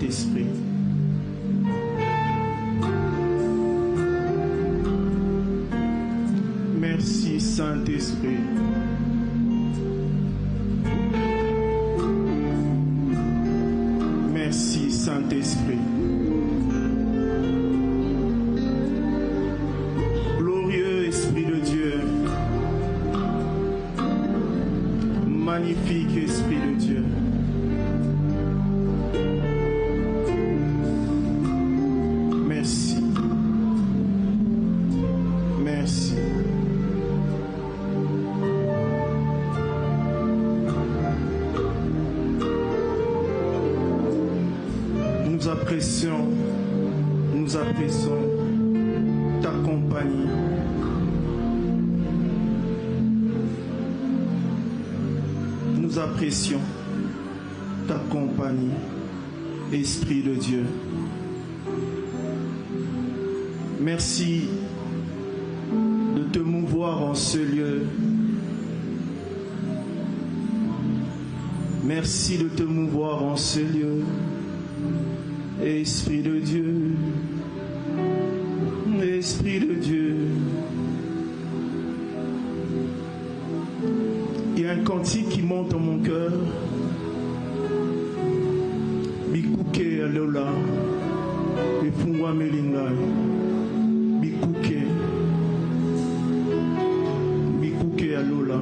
Saint-Esprit. Merci Saint-Esprit. Merci Saint-Esprit. Glorieux Esprit de Dieu. Magnifique Esprit de Dieu. Merci. Merci. Nous apprécions ta compagnie. Nous apprécions ta compagnie, Esprit de Dieu. Merci de te mouvoir en ce lieu. Merci de te mouvoir en ce lieu. Esprit de Dieu, Esprit de Dieu. Il y a un cantique qui monte dans mon cœur. Bikuke alola, efungwa melinga. Bikuke, Bikuke alola.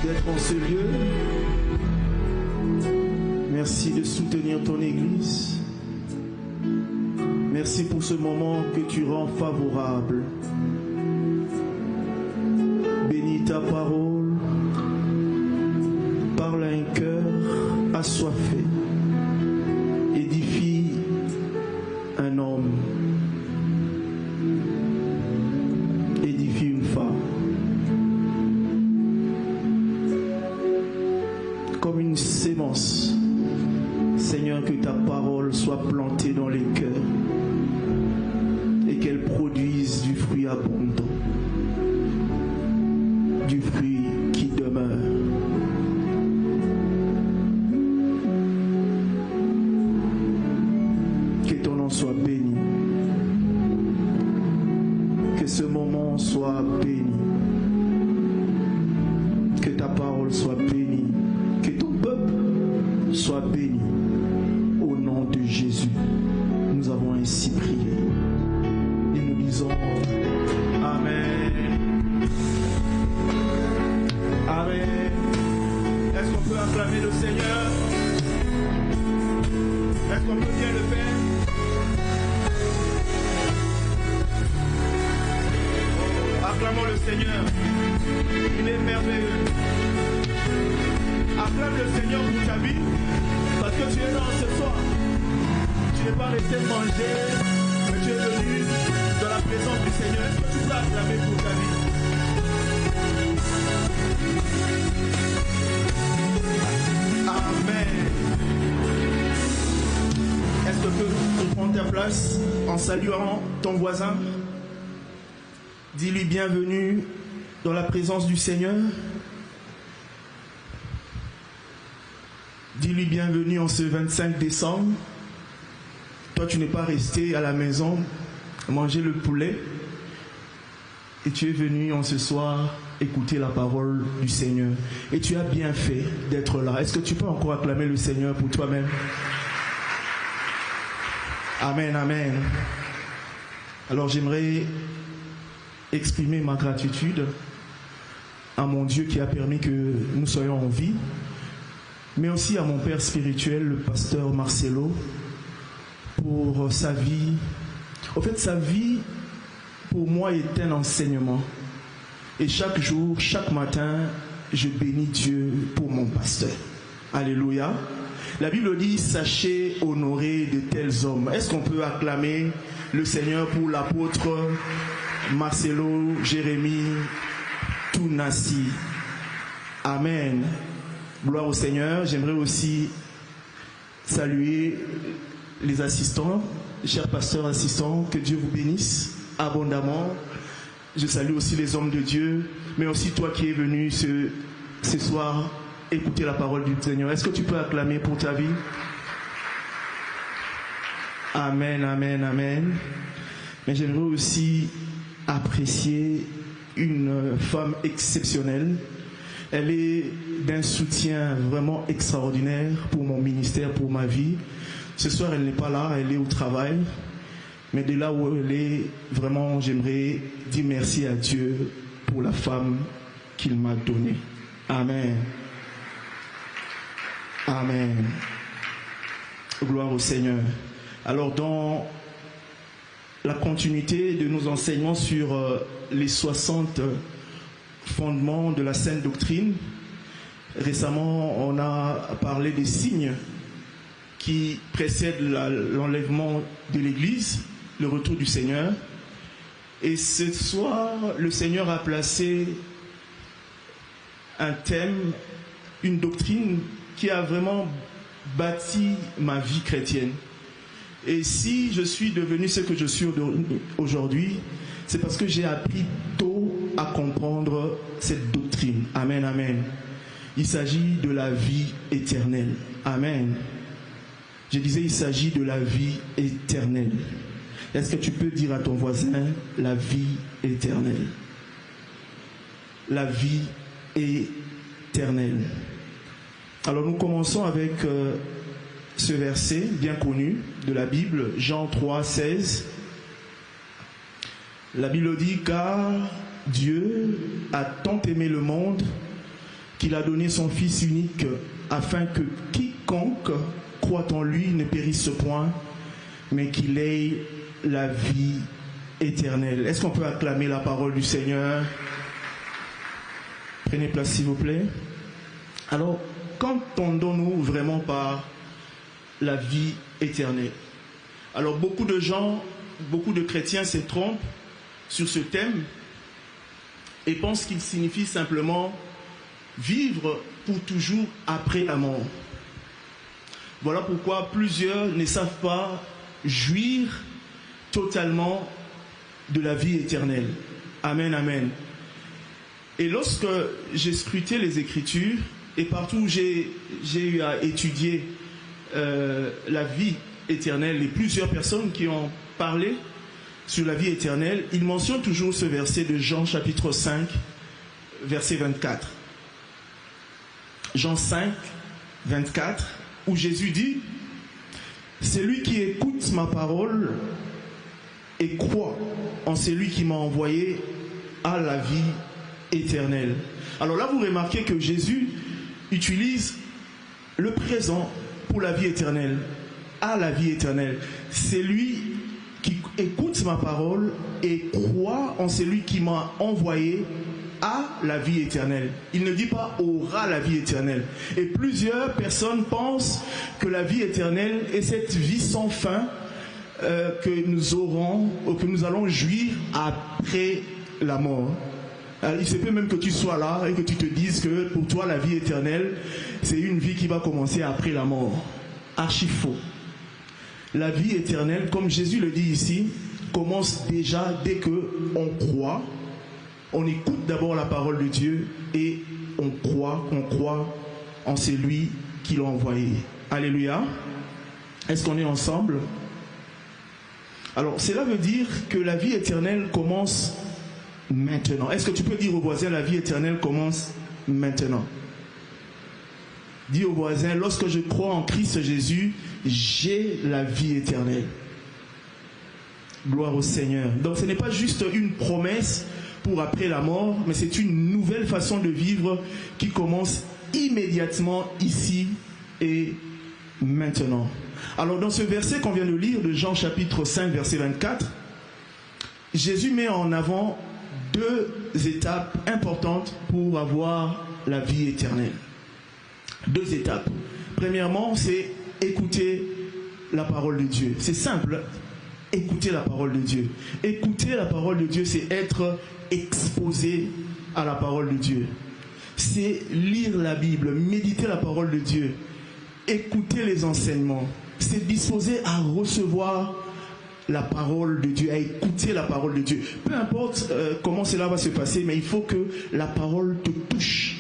D'être en ce lieu. Merci de soutenir ton Église. Merci pour ce moment que tu rends favorable. Bénis ta parole. Parle à un cœur assoiffé. Édifie un homme. Édifie une femme. Comme une sémence, Seigneur, que ta parole soit plantée dans les cœurs et qu'elle produise du fruit abondant, du fruit qui demeure. Que ton nom soit béni, que ce moment soit béni, que ta parole soit bénie, que ton peuple soit béni. Au nom de Jésus, nous avons ainsi prié. Et nous disons Amen. Amen. Est-ce qu'on peut acclamer le Seigneur? Est-ce qu'on peut bien le faire? Acclamons le Seigneur. Il est merveilleux. Acclame le Seigneur pour ta vie, parce que tu es là ce soir. Tu n'es pas resté manger, mais tu es venu dans la présence du Seigneur. Est-ce que tu peux acclamer pour ta vie? Amen. Est-ce que tu peux prendre ta place en saluant ton voisin? Dis-lui bienvenue dans la présence du Seigneur. Dis-lui bienvenue en ce 25 décembre. Toi, tu n'es pas resté à la maison manger le poulet. Et tu es venu en ce soir écouter la parole du Seigneur. Et tu as bien fait d'être là. Est-ce que tu peux encore acclamer le Seigneur pour toi-même? Amen, amen. Alors j'aimerais exprimer ma gratitude à mon Dieu qui a permis que nous soyons en vie, mais aussi à mon père spirituel, le pasteur Marcelo, pour sa vie. En fait, sa vie, pour moi, est un enseignement. Et chaque jour, chaque matin, je bénis Dieu pour mon pasteur. Alléluia. La Bible dit, sachez honorer de tels hommes. Est-ce qu'on peut acclamer le Seigneur pour l'apôtre Marcelo Jérémie Tounassi? Amen. Gloire au Seigneur. J'aimerais aussi saluer les assistants, chers pasteurs assistants, que Dieu vous bénisse abondamment. Je salue aussi les hommes de Dieu, mais aussi toi qui es venu ce soir écouter la parole du Seigneur. Est-ce que tu peux acclamer pour ta vie? Amen, amen, amen. Mais j'aimerais aussi apprécier une femme exceptionnelle. Elle est d'un soutien vraiment extraordinaire pour mon ministère, pour ma vie. Ce soir, elle n'est pas là, elle est au travail. Mais de là où elle est, vraiment, j'aimerais dire merci à Dieu pour la femme qu'il m'a donnée. Amen. Amen. Gloire au Seigneur. Alors, dans la continuité de nos enseignements sur les 60 fondements de la Sainte Doctrine, récemment, on a parlé des signes qui précèdent l'enlèvement de l'Église, le retour du Seigneur. Et ce soir, le Seigneur a placé un thème, une doctrine qui a vraiment bâti ma vie chrétienne. Et si je suis devenu ce que je suis aujourd'hui, c'est parce que j'ai appris tôt à comprendre cette doctrine. Amen, amen. Il s'agit de la vie éternelle. Amen. Je disais, il s'agit de la vie éternelle. Est-ce que tu peux dire à ton voisin, la vie éternelle? la vie éternelle. Alors nous commençons avec ce verset bien connu de la Bible, Jean 3, 16. La Bible dit, car Dieu a tant aimé le monde qu'il a donné son Fils unique afin que quiconque croit en lui ne périsse point, mais qu'il ait la vie éternelle. Est-ce qu'on peut acclamer la parole du Seigneur? Prenez place s'il vous plaît. Alors, qu'entendons-nous vraiment par la vie éternelle? Alors, beaucoup de gens, beaucoup de chrétiens se trompent sur ce thème et pensent qu'il signifie simplement vivre pour toujours après la mort. Voilà pourquoi plusieurs ne savent pas jouir totalement de la vie éternelle. Amen, amen. Et lorsque j'ai scruté les Écritures, et partout où j'ai eu à étudier la vie éternelle, et plusieurs personnes qui ont parlé sur la vie éternelle, ils mentionnent toujours ce verset de Jean chapitre 5, verset 24. Jean 5, 24, où Jésus dit, « Celui qui écoute ma parole et croit en celui qui m'a envoyé a la vie éternelle. » Alors là, vous remarquez que Jésus utilise le présent pour la vie éternelle, a la vie éternelle. C'est lui qui écoute ma parole et croit en celui qui m'a envoyé a la vie éternelle. Il ne dit pas aura la vie éternelle. Et plusieurs personnes pensent que la vie éternelle est cette vie sans fin que nous aurons, ou que nous allons jouir après la mort. Alors, il se peut même que tu sois là et que tu te dises que pour toi la vie éternelle, c'est une vie qui va commencer après la mort. Archi faux. La vie éternelle, comme Jésus le dit ici, commence déjà dès que on croit. On écoute d'abord la parole de Dieu et on croit en celui qui l'a envoyé. Alléluia. Est-ce qu'on est ensemble? Alors, cela veut dire que la vie éternelle commence maintenant. Est-ce que tu peux dire au voisin, la vie éternelle commence maintenant? Dis au voisin, lorsque je crois en Christ Jésus, j'ai la vie éternelle. Gloire au Seigneur. Donc ce n'est pas juste une promesse pour après la mort, mais c'est une nouvelle façon de vivre qui commence immédiatement ici et maintenant. Alors dans ce verset qu'on vient de lire de Jean chapitre 5 verset 24, Jésus met en avant deux étapes importantes pour avoir la vie éternelle. Deux étapes. Premièrement, c'est écouter la parole de Dieu. C'est simple, écouter la parole de Dieu. Écouter la parole de Dieu, c'est être exposé à la parole de Dieu. C'est lire la Bible, méditer la parole de Dieu, écouter les enseignements. C'est disposer à recevoir la parole de Dieu, à écouter la parole de Dieu. Peu importe comment cela va se passer, mais il faut que la parole te touche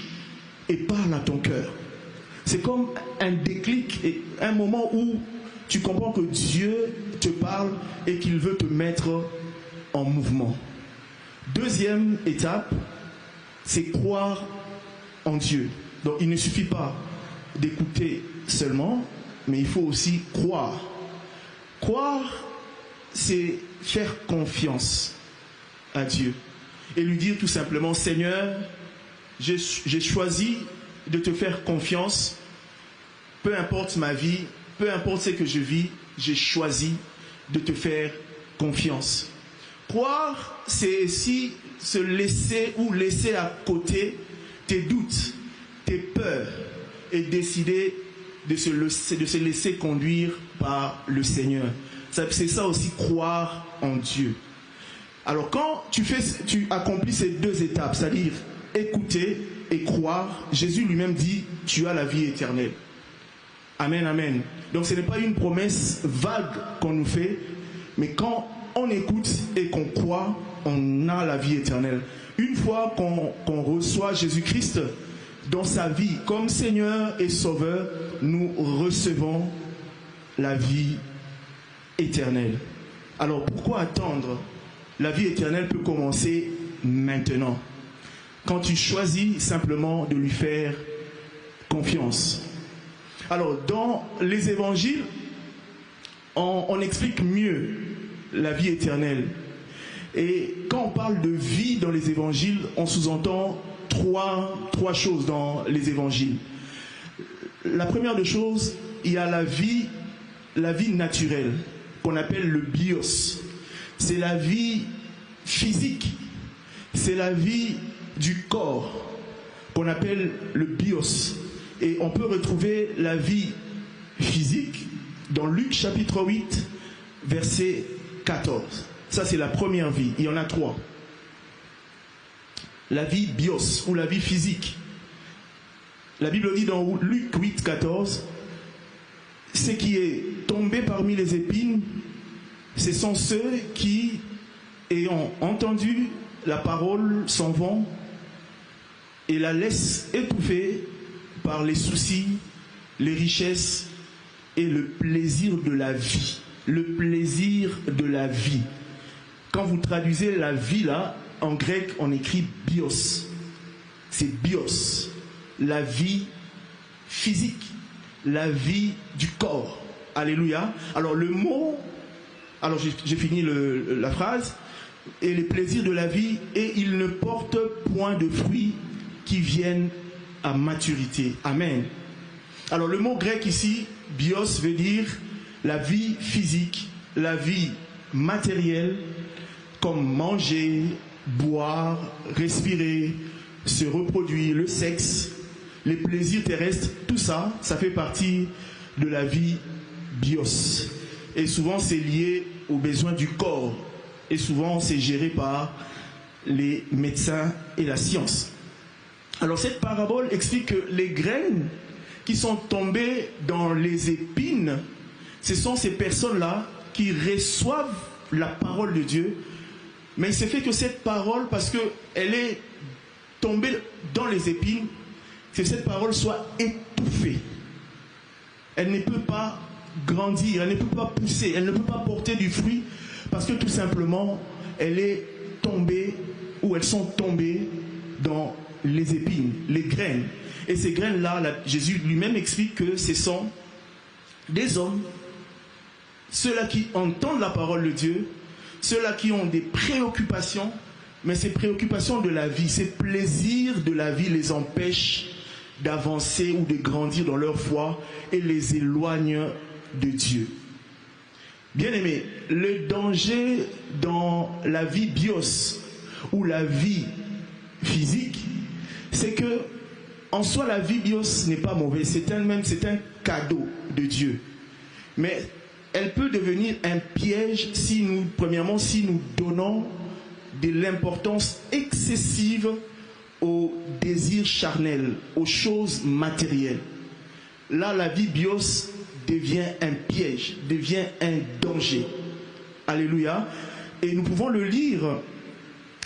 et parle à ton cœur. C'est comme un déclic, et un moment où tu comprends que Dieu te parle et qu'il veut te mettre en mouvement. Deuxième étape, c'est croire en Dieu. Donc il ne suffit pas d'écouter seulement, mais il faut aussi croire. Croire, c'est faire confiance à Dieu et lui dire tout simplement, Seigneur, j'ai choisi de te faire confiance, peu importe ma vie, peu importe ce que je vis, j'ai choisi de te faire confiance. Croire, c'est aussi se laisser ou laisser à côté tes doutes, tes peurs et décider de se laisser conduire par le Seigneur. C'est ça aussi, croire en Dieu. Alors quand tu accomplis ces deux étapes, c'est-à-dire écouter et croire, Jésus lui-même dit, tu as la vie éternelle. Amen, amen. Donc ce n'est pas une promesse vague qu'on nous fait, mais quand on écoute et qu'on croit, on a la vie éternelle. Une fois qu'on reçoit Jésus-Christ dans sa vie comme Seigneur et Sauveur, nous recevons la vie éternelle. Alors pourquoi attendre? La vie éternelle peut commencer maintenant. quand tu choisis simplement de lui faire confiance. Alors, dans les évangiles, on explique mieux la vie éternelle. Et quand on parle de vie dans les évangiles, on sous-entend trois choses dans les évangiles. La première des choses, il y a la vie naturelle, qu'on appelle le bios. C'est la vie physique, c'est la vie du corps, qu'on appelle le bios. Et on peut retrouver la vie physique dans Luc chapitre 8, verset 14. Ça, c'est la première vie. Il y en a trois. La vie bios, ou la vie physique. La Bible dit dans Luc 8, 14, « Ce qui est tombé parmi les épines, ce sont ceux qui, ayant entendu la parole, s'en vont et la laissent étouffer par les soucis, les richesses et le plaisir de la vie. » Le plaisir de la vie. Quand vous traduisez la vie là, en grec, on écrit bios. C'est bios. La vie physique. La vie du corps. Alléluia. Alors le mot, alors j'ai fini la phrase. Et les plaisirs de la vie, et il ne porte point de fruits qui viennent à maturité. Amen. Alors le mot grec ici, bios, veut dire la vie physique, la vie matérielle, comme manger, boire, respirer, se reproduire, le sexe, les plaisirs terrestres, tout ça, ça fait partie de la vie bios. Et souvent c'est lié aux besoins du corps. Et souvent c'est géré par les médecins et la science. Alors cette parabole explique que les graines qui sont tombées dans les épines, ce sont ces personnes-là qui reçoivent la parole de Dieu. Mais il se fait que cette parole, parce qu'elle est tombée dans les épines, que cette parole soit étouffée. Elle ne peut pas grandir, elle ne peut pas pousser, elle ne peut pas porter du fruit, parce que tout simplement, elle est tombée, ou elles sont tombées dans les épines, les graines. Et ces graines-là, Jésus lui-même explique que ce sont des hommes, ceux-là qui entendent la parole de Dieu, ceux-là qui ont des préoccupations, mais ces préoccupations de la vie, ces plaisirs de la vie les empêchent d'avancer ou de grandir dans leur foi et les éloignent de Dieu. Bien-aimés, le danger dans la vie bios ou la vie physique, c'est que en soi la vie bios n'est pas mauvaise, c'est un cadeau de Dieu. Mais elle peut devenir un piège si nous donnons de l'importance excessive aux désirs charnels, aux choses matérielles. Là, la vie bios devient un piège, devient un danger. Alléluia. Et nous pouvons le lire,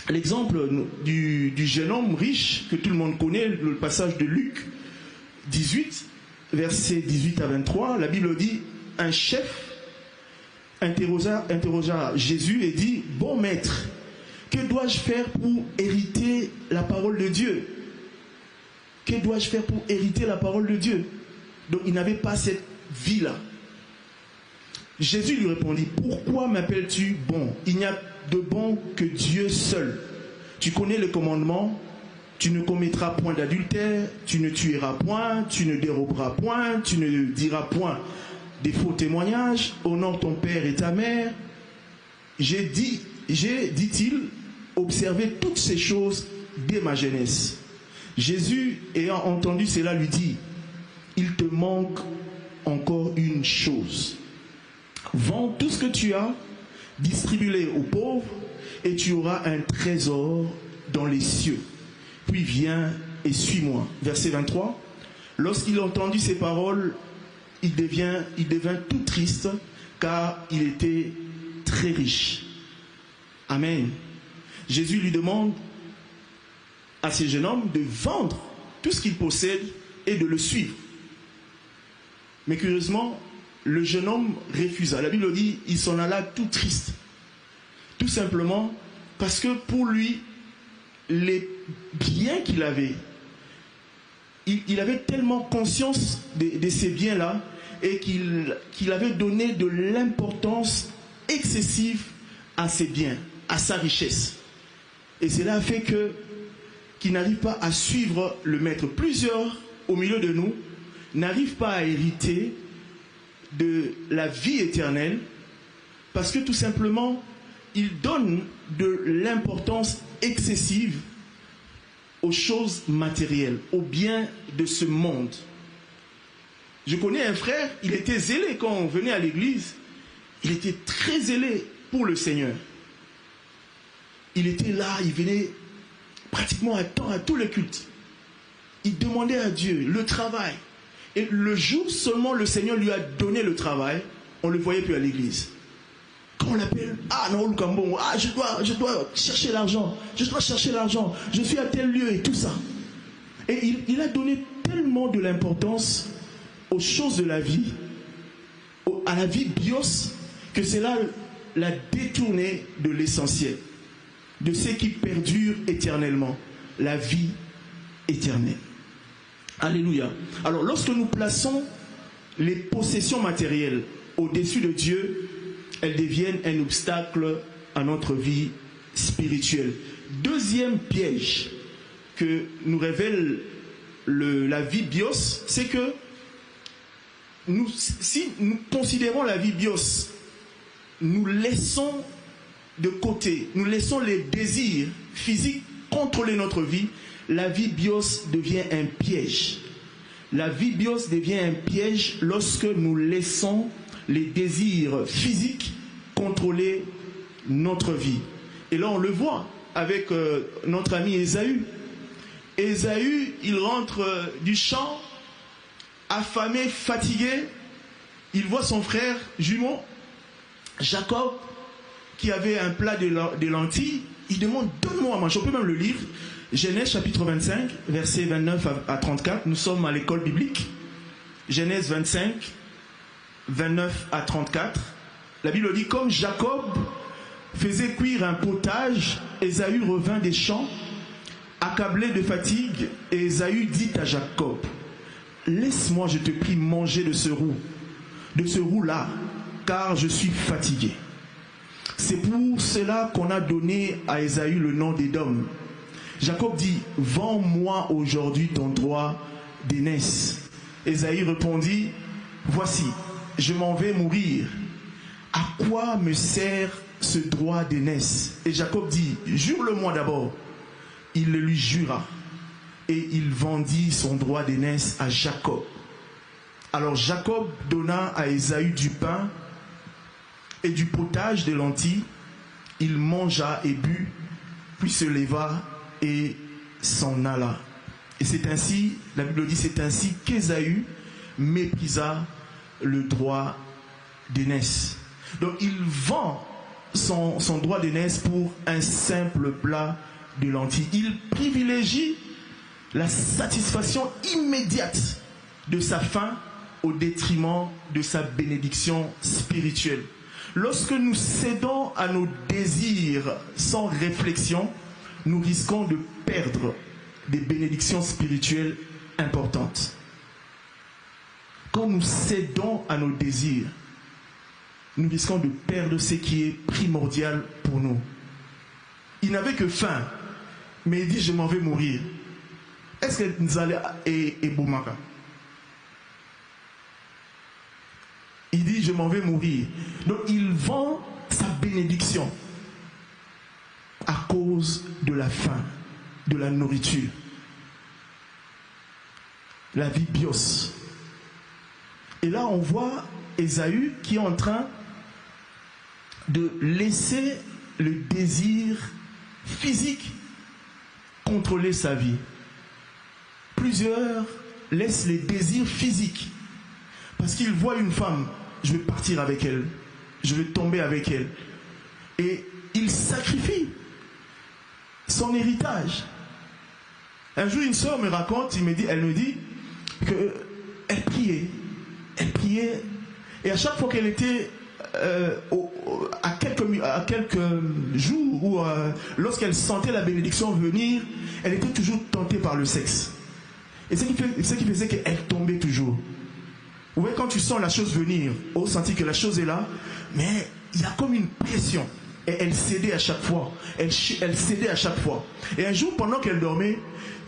l'exemple du jeune homme riche, que tout le monde connaît, le passage de Luc 18, versets 18 à 23. La Bible dit, un chef interrogea Jésus et dit, « Bon maître, que dois-je faire pour hériter la parole de Dieu? Que dois-je faire pour hériter la parole de Dieu ?» Donc il n'avait pas cette vie-là. Jésus lui répondit, « Pourquoi m'appelles-tu bon? Il n'y a de bon que Dieu seul. Tu connais le commandement, tu ne commettras point d'adultère, tu ne tueras point, tu ne déroberas point, tu ne diras point des faux témoignages, honore ton père et ta mère. J'ai, dit-il, observé toutes ces choses dès ma jeunesse. » Jésus, ayant entendu cela, lui dit, « Il te manque encore une chose. Vends tout ce que tu as, distribue-les aux pauvres, et tu auras un trésor dans les cieux. Puis viens et suis-moi. » Verset 23. Lorsqu'il a entendu ces paroles, il devint tout triste, car il était très riche. Amen. Jésus lui demande à ce jeune homme de vendre tout ce qu'il possède et de le suivre. Mais curieusement, le jeune homme refusa. La Bible dit, il s'en alla tout triste. Tout simplement parce que pour lui, les biens qu'il avait. Il avait tellement conscience de ces biens-là et qu'il avait donné de l'importance excessive à ses biens, à sa richesse. Et cela a fait qu'il n'arrive pas à suivre le maître. Plusieurs, au milieu de nous, n'arrivent pas à hériter de la vie éternelle parce que tout simplement, ils donnent de l'importance excessive aux choses matérielles, aux biens de ce monde. Je connais un frère, il était zélé quand on venait à l'église. Il était très zélé pour le Seigneur. Il était là, il venait pratiquement à temps à tous les cultes. Il demandait à Dieu le travail. Et le jour seulement le Seigneur lui a donné le travail, on ne le voyait plus à l'église. Quand on l'appelle, ah non, Lukambongo, ah je dois chercher l'argent, je suis à tel lieu et tout ça. Et il a donné tellement de l'importance aux choses de la vie, à la vie bios, que cela l'a détourné de l'essentiel, de ce qui perdure éternellement, la vie éternelle. Alléluia. Alors lorsque nous plaçons les possessions matérielles au-dessus de Dieu, elles deviennent un obstacle à notre vie spirituelle. Deuxième piège que nous révèle la vie bios, c'est que si nous considérons la vie bios, nous laissons de côté, nous laissons les désirs physiques contrôler notre vie, la vie bios devient un piège. La vie bios devient un piège lorsque nous laissons les désirs physiques contrôler notre vie. Et là on le voit avec notre ami Ésaü. Ésaü, il rentre du champ, affamé, fatigué. Il voit son frère jumeau, Jacob, qui avait un plat de lentilles. Il demande, donne-moi à manger. On peut même le lire. Genèse chapitre 25, versets 29 à 34. Nous sommes à l'école biblique. Genèse 25, 29 à 34. La Bible dit, comme Jacob faisait cuire un potage, Ésaü revint des champs, accablé de fatigue, et Ésaü dit à Jacob, laisse-moi, je te prie, manger de ce roux-là, car je suis fatigué. C'est pour cela qu'on a donné à Ésaü le nom d'Édom. Jacob dit, vends-moi aujourd'hui ton droit d'aînesse. Ésaü répondit, voici, je m'en vais mourir. À quoi me sert ce droit d'aînesse? Et Jacob dit, jure-le-moi d'abord. Il le lui jura. Et il vendit son droit d'aînesse à Jacob. Alors Jacob donna à Ésaü du pain et du potage de lentilles. Il mangea et but, puis se leva et s'en alla. Et c'est ainsi, la Bible dit, c'est ainsi qu'Ésaü méprisa le droit d'aînesse. Donc il vend son droit d'aînesse pour un simple plat de lentilles. Il privilégie la satisfaction immédiate de sa faim au détriment de sa bénédiction spirituelle. Lorsque nous cédons à nos désirs sans réflexion, nous risquons de perdre des bénédictions spirituelles importantes. Quand nous cédons à nos désirs, nous risquons de perdre ce qui est primordial pour nous. Il n'avait que faim, mais il dit, je m'en vais mourir. Est-ce que nous allons et Boumaka? Il dit, je m'en vais mourir. Donc il vend sa bénédiction à cause de la faim, de la nourriture. La vie bios. Et là on voit Ésaü qui est en train de laisser le désir physique contrôler sa vie. Plusieurs laissent les désirs physiques parce qu'ils voient une femme, je vais partir avec elle, je vais tomber avec elle, et ils sacrifient son héritage. Un jour une soeur me raconte, elle me dit qu'elle priait, et à chaque fois qu'elle était à quelques jours où lorsqu'elle sentait la bénédiction venir, elle était toujours tentée par le sexe. Et ce qui faisait qu'elle tombait toujours. Vous voyez, quand tu sens la chose venir, au senti que la chose est là, mais il y a comme une pression. Et elle cédait à chaque fois. Elle cédait à chaque fois. Et un jour, pendant qu'elle dormait,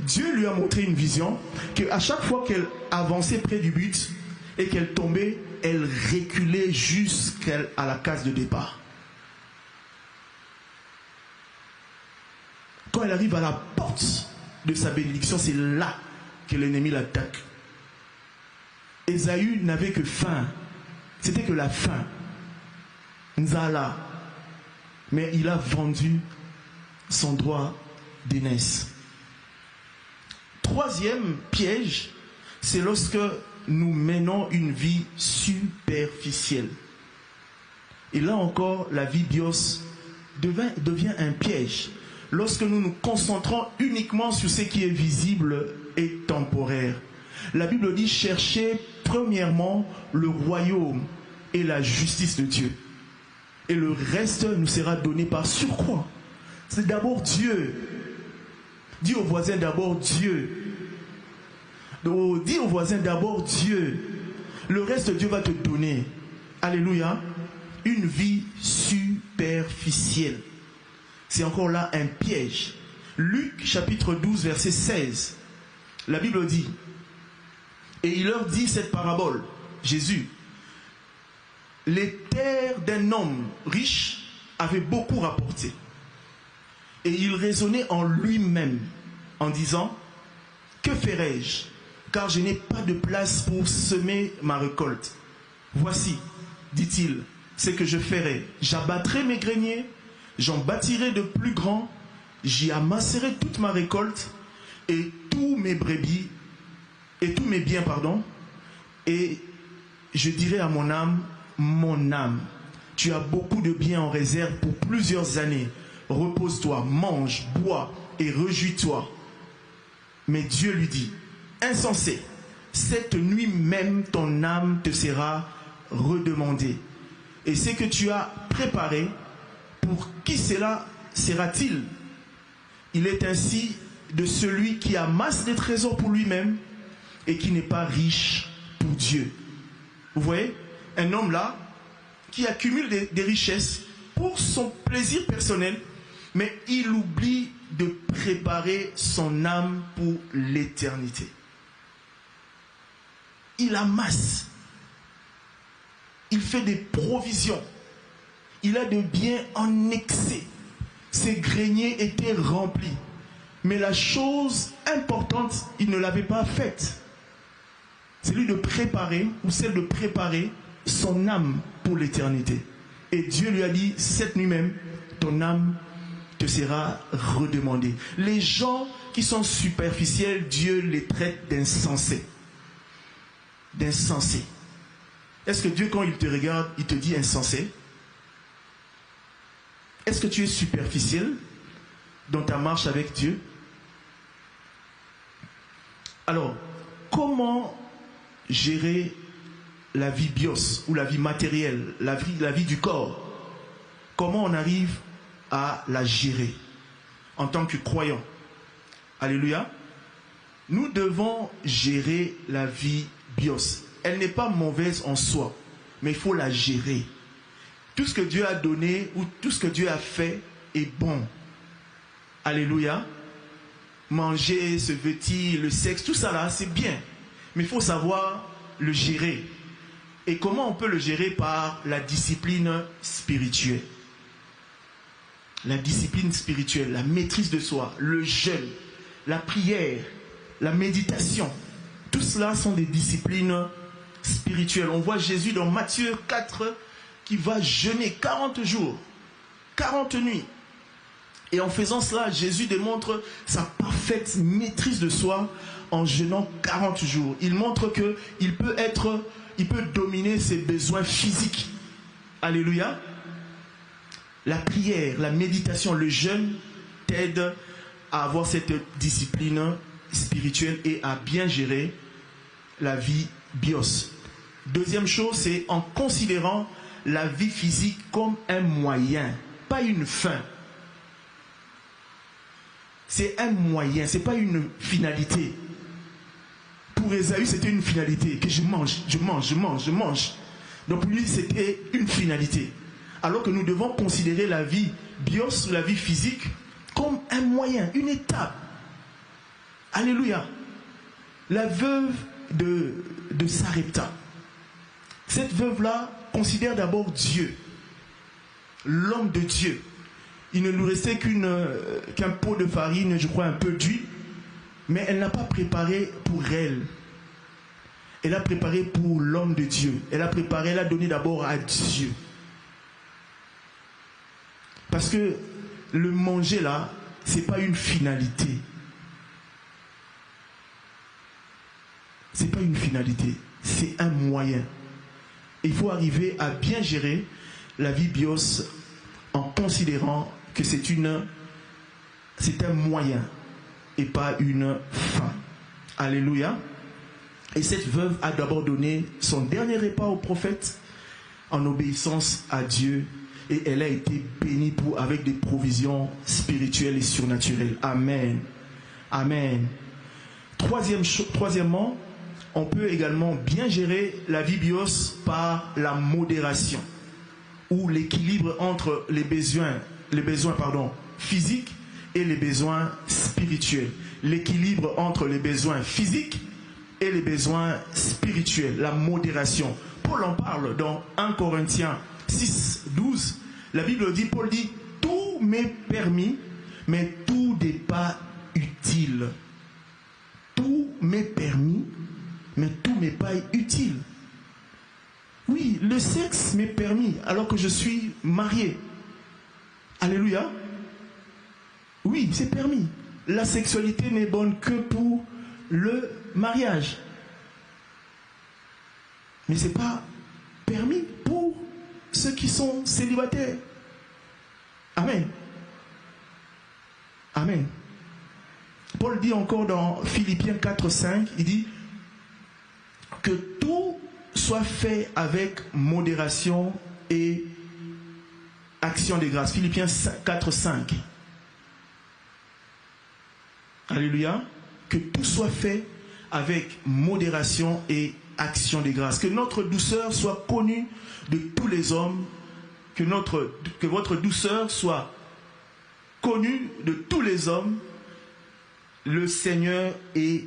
Dieu lui a montré une vision qu'à chaque fois qu'elle avançait près du but et qu'elle tombait, elle reculait jusqu'à la case de départ. Quand elle arrive à la porte de sa bénédiction, c'est là que l'ennemi l'attaque. Ésaü n'avait que faim. C'était que la faim. Nzala. Mais il a vendu son droit d'aînesse. Troisième piège, c'est lorsque nous menons une vie superficielle. Et là encore, la vie bios devient un piège. Lorsque nous nous concentrons uniquement sur ce qui est visible et temporaire. La Bible dit, cherchez premièrement le royaume et la justice de Dieu. Et le reste nous sera donné par surcroît. C'est d'abord Dieu. Dis au voisin d'abord Dieu. Dis au voisin d'abord Dieu. Le reste Dieu va te donner. Alléluia. Une vie superficielle. C'est encore là un piège. Luc chapitre 12 verset 16. La Bible dit, et il leur dit cette parabole, Jésus, les terres d'un homme riche avaient beaucoup rapporté. Et il raisonnait en lui-même en disant, que ferai-je? Car je n'ai pas de place pour semer ma récolte. Voici, dit-il, ce que je ferai. J'abattrai mes greniers, j'en bâtirai de plus grands, j'y amasserai toute ma récolte et tous mes brebis, et tous mes biens, et je dirai à mon âme, tu as beaucoup de biens en réserve pour plusieurs années. Repose-toi, mange, bois et réjouis-toi. Mais Dieu lui dit, insensé, cette nuit même ton âme te sera redemandée. Et ce que tu as préparé, pour qui cela sera-t-il? Il est ainsi de celui qui amasse des trésors pour lui-même et qui n'est pas riche pour Dieu. Vous voyez, un homme là qui accumule des richesses pour son plaisir personnel, mais il oublie de préparer son âme pour l'éternité. Il amasse, il fait des provisions, il a des biens en excès, ses greniers étaient remplis, mais la chose importante, il ne l'avait pas faite. C'est lui de préparer, ou celle de préparer son âme pour l'éternité. Et Dieu lui a dit, cette nuit même, ton âme te sera redemandée. Les gens qui sont superficiels, Dieu les traite d'insensés. D'insensés. Est-ce que Dieu, quand il te regarde, il te dit insensé? Est-ce que tu es superficiel dans ta marche avec Dieu? Alors, comment gérer la vie bios ou la vie matérielle, la vie du corps? Comment on arrive à la gérer en tant que croyant? Alléluia. Nous devons gérer la vie bios. Elle n'est pas mauvaise en soi, mais il faut la gérer. Tout ce que Dieu a donné ou tout ce que Dieu a fait est bon. Alléluia. Manger, se vêtir, le sexe, tout ça là, c'est bien. Mais il faut savoir le gérer. Et comment on peut le gérer? Par la discipline spirituelle. La discipline spirituelle, la maîtrise de soi, le jeûne, la prière, la méditation. Tout cela sont des disciplines spirituelles. On voit Jésus dans Matthieu 4 qui va jeûner 40 jours, 40 nuits. Et en faisant cela, Jésus démontre sa parfaite maîtrise de soi en jeûnant 40 jours. Il montre qu'il peut dominer ses besoins physiques. Alléluia. La prière, la méditation, le jeûne t'aide à avoir cette discipline spirituelle et à bien gérer la vie bios. Deuxième chose, c'est en considérant la vie physique comme un moyen pas une fin. C'est un moyen, ce n'est pas une finalité. Pour Ésaü, c'était une finalité, que je mange. Donc pour lui, c'était une finalité. Alors que nous devons considérer la vie bios, la vie physique, comme un moyen, une étape. Alléluia. La veuve de Sarepta. Cette veuve-là considère d'abord Dieu, l'homme de Dieu. Il ne lui restait qu'un pot de farine, je crois un peu d'huile, mais elle n'a pas préparé pour elle. Elle a préparé pour l'homme de Dieu. Elle a donné d'abord à Dieu. Parce que le manger là, ce n'est pas une finalité. Ce n'est pas une finalité, c'est un moyen. Il faut arriver à bien gérer la vie bios en considérant que c'est un moyen et pas une fin. Alléluia. Et cette veuve a d'abord donné son dernier repas au prophète en obéissance à Dieu et elle a été bénie avec des provisions spirituelles et surnaturelles. Amen. Amen. Troisièmement, on peut également bien gérer la vie bios par la modération ou l'équilibre entre les besoins physiques et les besoins spirituels. L'équilibre entre les besoins physiques et les besoins spirituels, la modération. Paul en parle dans 1 Corinthiens 6, 12. La Bible dit, Paul dit, tout m'est permis, mais tout n'est pas utile. Tout m'est permis, mais tout n'est pas utile. Oui, le sexe m'est permis alors que je suis marié. Alléluia. Oui, c'est permis. La sexualité n'est bonne que pour le mariage. Mais ce n'est pas permis pour ceux qui sont célibataires. Amen. Amen. Paul dit encore dans Philippiens 4, 5, il dit que tout soit fait avec modération et action de grâce. Philippiens 4, 5. Alléluia. Que tout soit fait avec modération et action de grâce. Que notre douceur soit connue de tous les hommes. Que votre douceur soit connue de tous les hommes. Le Seigneur est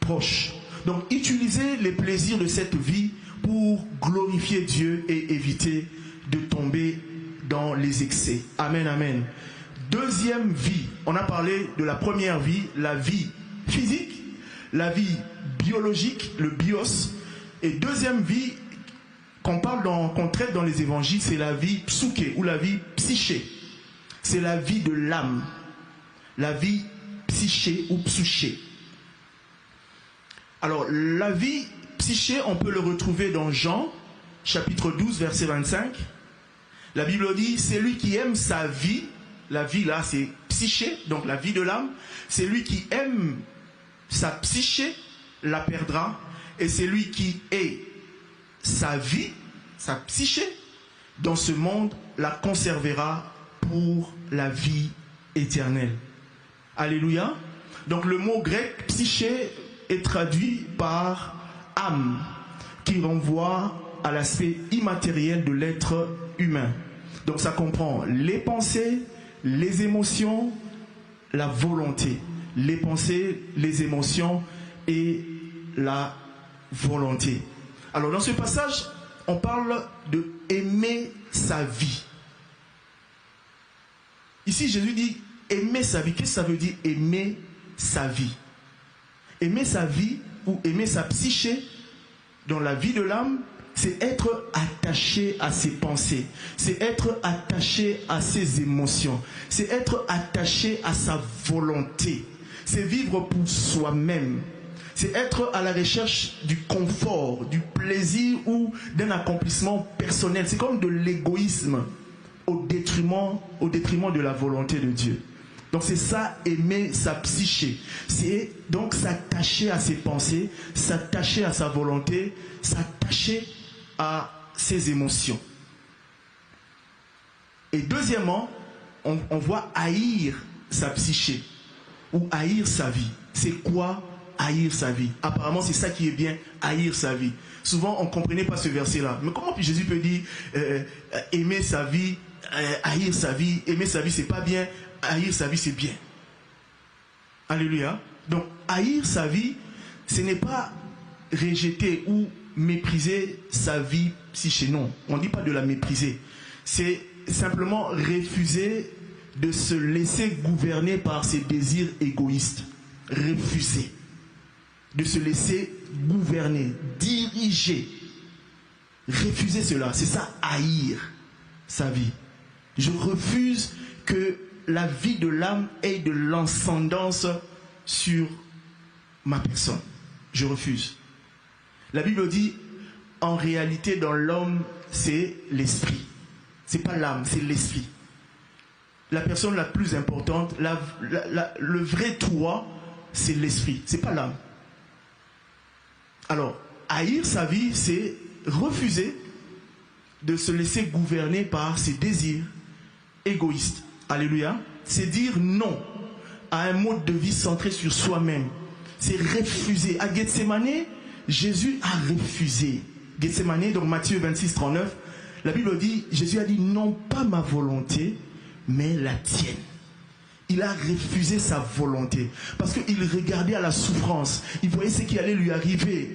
proche. Donc, utilisez les plaisirs de cette vie pour glorifier Dieu et éviter de tomber dans les excès. Amen, amen. Deuxième vie. On a parlé de la première vie, la vie physique, la vie biologique, le bios. Et deuxième vie qu'on traite dans les évangiles, c'est la vie psuké ou la vie psyché. C'est la vie de l'âme. La vie psyché ou psuché. Alors, la vie psyché, on peut le retrouver dans Jean, chapitre 12, verset 25. La Bible dit, c'est lui qui aime sa vie. La vie là, c'est psyché, donc la vie de l'âme. C'est lui qui aime sa psyché, la perdra. Et c'est lui qui est sa vie, sa psyché, dans ce monde, la conservera pour la vie éternelle. Alléluia. Donc le mot grec psyché est traduit par âme, qui renvoie à l'aspect immatériel de l'être humain. Donc ça comprend les pensées, les émotions, la volonté. Les pensées, les émotions et la volonté. Alors dans ce passage, on parle de aimer sa vie. Ici, Jésus dit aimer sa vie. Qu'est-ce que ça veut dire aimer sa vie? Aimer sa vie ou aimer sa psyché dans la vie de l'âme, c'est être attaché à ses pensées, c'est être attaché à ses émotions, c'est être attaché à sa volonté, c'est vivre pour soi-même, c'est être à la recherche du confort, du plaisir ou d'un accomplissement personnel. C'est comme de l'égoïsme au détriment de la volonté de Dieu. Donc c'est ça, aimer sa psyché. C'est donc s'attacher à ses pensées, s'attacher à sa volonté, s'attacher à ses émotions. Et deuxièmement, on voit haïr sa psyché ou haïr sa vie. C'est quoi haïr sa vie? Apparemment, c'est ça qui est bien, haïr sa vie. Souvent, on ne comprenait pas ce verset-là. Mais comment Jésus peut dire aimer sa vie, haïr sa vie? Aimer sa vie, c'est pas bien. Haïr sa vie, c'est bien. Alléluia. Donc, haïr sa vie, ce n'est pas rejeter ou mépriser sa vie psyché. Non, on ne dit pas de la mépriser. C'est simplement refuser de se laisser gouverner par ses désirs égoïstes. Refuser de se laisser gouverner, diriger. Refuser cela, c'est ça, haïr sa vie. Je refuse que la vie de l'âme ait de l'ascendance sur ma personne. Je refuse. La Bible dit, en réalité, dans l'homme, c'est l'esprit. C'est pas l'âme, c'est l'esprit. La personne la plus importante, le vrai toi, c'est l'esprit, c'est pas l'âme. Alors, haïr sa vie, c'est refuser de se laisser gouverner par ses désirs égoïstes. Alléluia. C'est dire non à un mode de vie centré sur soi-même. C'est refuser. À Gethsémane, Jésus a refusé. Gethsémane, donc Matthieu 26, 39, la Bible dit, Jésus a dit, non pas ma volonté, mais la tienne. Il a refusé sa volonté. Parce qu'il regardait à la souffrance. Il voyait ce qui allait lui arriver.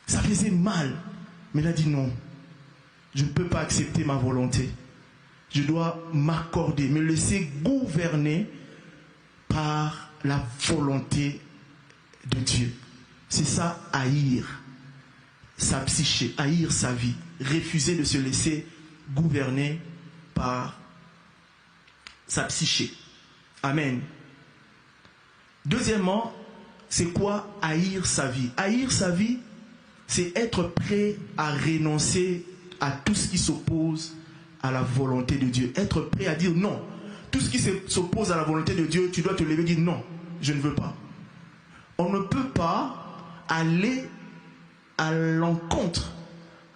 Ça faisait mal. Mais il a dit non. Je ne peux pas accepter ma volonté. Je dois m'accorder, me laisser gouverner par la volonté de Dieu. C'est ça, haïr sa psyché, haïr sa vie. Refuser de se laisser gouverner par sa psyché. Amen. Deuxièmement, c'est quoi haïr sa vie? Haïr sa vie, c'est être prêt à renoncer à tout ce qui s'oppose à la volonté de Dieu. Être prêt à dire non. Tout ce qui s'oppose à la volonté de Dieu, tu dois te lever et dire non, je ne veux pas. On ne peut pas aller à l'encontre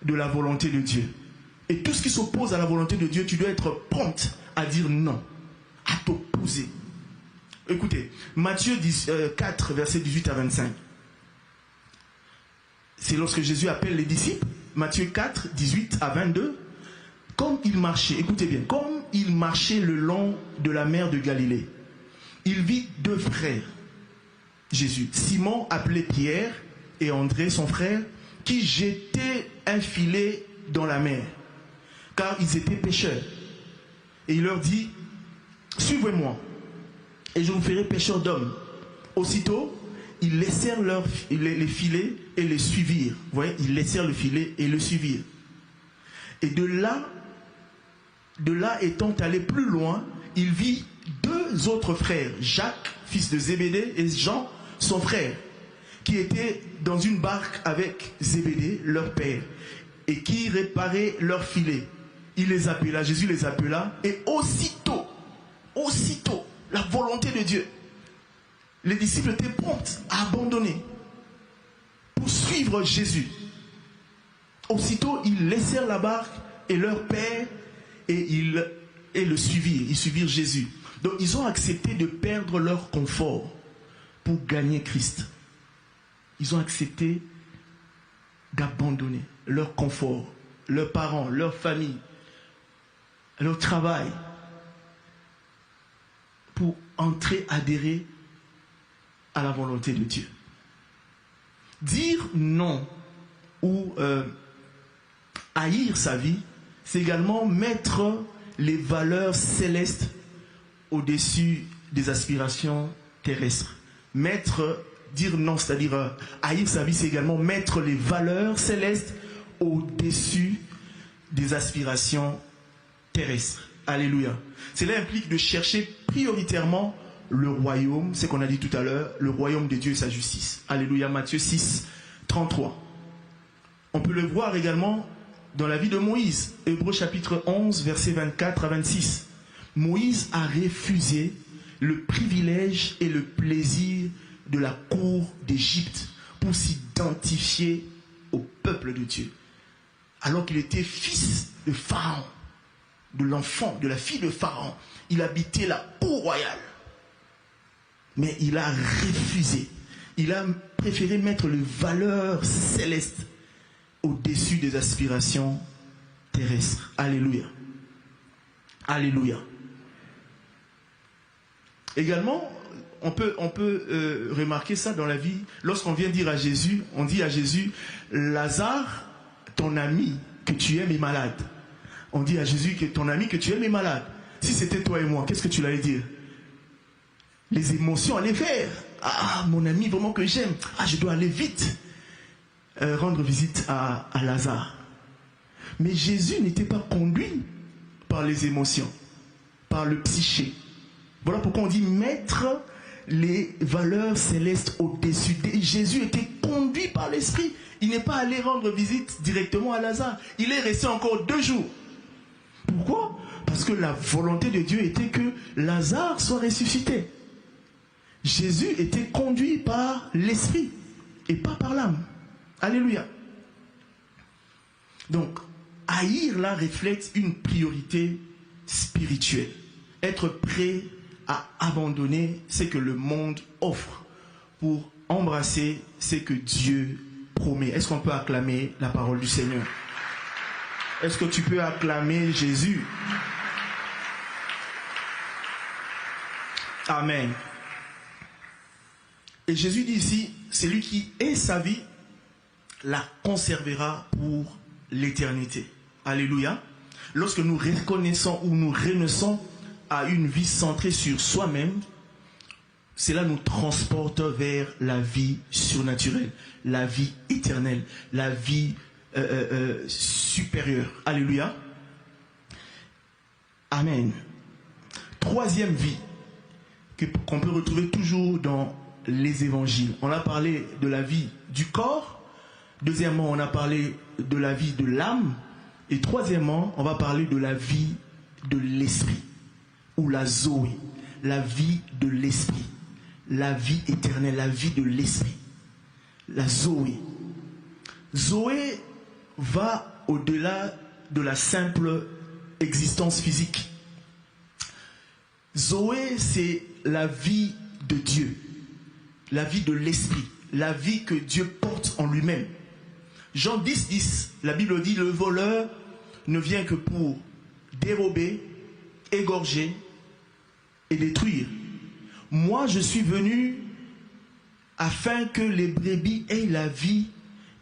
de la volonté de Dieu. Et tout ce qui s'oppose à la volonté de Dieu, tu dois être prompte à dire non, à t'opposer. Écoutez, Matthieu 4, versets 18 à 25. C'est lorsque Jésus appelle les disciples. Matthieu 4, 18 à 22. Comme il marchait, écoutez bien, comme il marchait le long de la mer de Galilée, il vit deux frères, Jésus, Simon appelé Pierre et André son frère, qui jetaient un filet dans la mer, car ils étaient pêcheurs. Et il leur dit, suivez-moi, et je vous ferai pêcheurs d'hommes. Aussitôt, ils laissèrent les filets et les suivirent. Vous voyez, ils laissèrent le filet et le suivirent. Et de là étant allé plus loin, il vit deux autres frères, Jacques, fils de Zébédée, et Jean, son frère, qui étaient dans une barque avec Zébédée, leur père, et qui réparaient leurs filets. Il les appela, Jésus les appela, et aussitôt, la volonté de Dieu, les disciples étaient prompts à abandonner pour suivre Jésus. Aussitôt, ils laissèrent la barque et leur père et le suivirent. Ils suivirent Jésus. Donc, ils ont accepté de perdre leur confort pour gagner Christ. Ils ont accepté d'abandonner leur confort, leurs parents, leur famille, leur travail, pour adhérer à la volonté de Dieu. Dire non ou haïr sa vie, c'est également mettre les valeurs célestes au-dessus des aspirations terrestres. Dire non, c'est-à-dire haïr sa vie, c'est également mettre les valeurs célestes au-dessus des aspirations terrestres. Alléluia. Cela implique de chercher prioritairement le royaume, c'est qu'on a dit tout à l'heure, le royaume de Dieu et sa justice. Alléluia. Matthieu 6, 33. On peut le voir également dans la vie de Moïse. Hébreux chapitre 11, versets 24 à 26. Moïse a refusé le privilège et le plaisir de la cour d'Égypte pour s'identifier au peuple de Dieu. Alors qu'il était fils de Pharaon. de l'enfant, de la fille de Pharaon. Il habitait la cour royale. Mais il a refusé. Il a préféré mettre les valeurs célestes au-dessus des aspirations terrestres. Alléluia. Alléluia. Également, on peut remarquer ça dans la vie. Lorsqu'on vient dire à Jésus, on dit à Jésus, Lazare, ton ami que tu aimes est malade. On dit à Jésus que ton ami que tu aimes est malade. Si c'était toi et moi, qu'est-ce que tu allais dire? Les émotions allaient faire. Ah, mon ami vraiment que j'aime. Ah, je dois aller vite rendre visite à Lazare. Mais Jésus n'était pas conduit par les émotions, par le psyché. Voilà pourquoi on dit mettre les valeurs célestes au-dessus. Jésus était conduit par l'Esprit. Il n'est pas allé rendre visite directement à Lazare. Il est resté encore 2 jours. Pourquoi? Parce que la volonté de Dieu était que Lazare soit ressuscité. Jésus était conduit par l'Esprit et pas par l'âme. Alléluia. Donc, haïr là reflète une priorité spirituelle. Être prêt à abandonner ce que le monde offre pour embrasser ce que Dieu promet. Est-ce qu'on peut acclamer la parole du Seigneur? Est-ce que tu peux acclamer Jésus? Amen. Et Jésus dit ici, celui qui est sa vie la conservera pour l'éternité. Alléluia. Lorsque nous reconnaissons ou nous renaissons à une vie centrée sur soi-même, cela nous transporte vers la vie surnaturelle, la vie éternelle, la vie supérieure. Alléluia. Amen. Troisième vie qu'on peut retrouver toujours dans les évangiles. On a parlé de la vie du corps. Deuxièmement, on a parlé de la vie de l'âme. Et troisièmement, on va parler de la vie de l'esprit. Ou la Zoé. La vie de l'esprit. La vie éternelle, la vie de l'esprit. La Zoé. Zoé va au-delà de la simple existence physique. Zoé, c'est la vie de Dieu. La vie de l'esprit, la vie que Dieu porte en lui-même. Jean 10, 10, la Bible dit, le voleur ne vient que pour dérober, égorger et détruire. Moi, je suis venu afin que les brebis aient la vie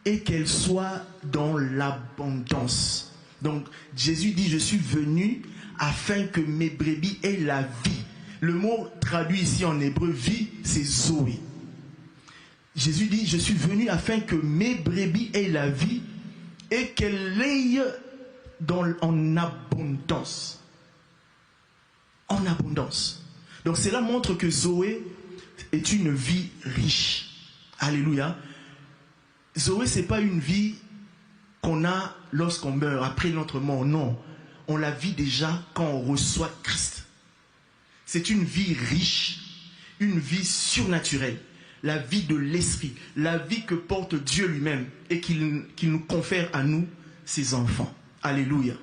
et qu'elles soient dans l'abondance. Donc, Jésus dit, je suis venu afin que mes brebis aient la vie. Le mot traduit ici en hébreu, vie, c'est Zoé. Jésus dit, je suis venu afin que mes brebis aient la vie et qu'elles l'aient en abondance. En abondance. Donc cela montre que Zoé est une vie riche. Alléluia. Zoé, ce n'est pas une vie qu'on a lorsqu'on meurt, après notre mort. Non. On la vit déjà quand on reçoit Christ. C'est une vie riche, une vie surnaturelle. La vie de l'esprit, la vie que porte Dieu lui-même et qu'il nous confère à nous, ses enfants. Alléluia.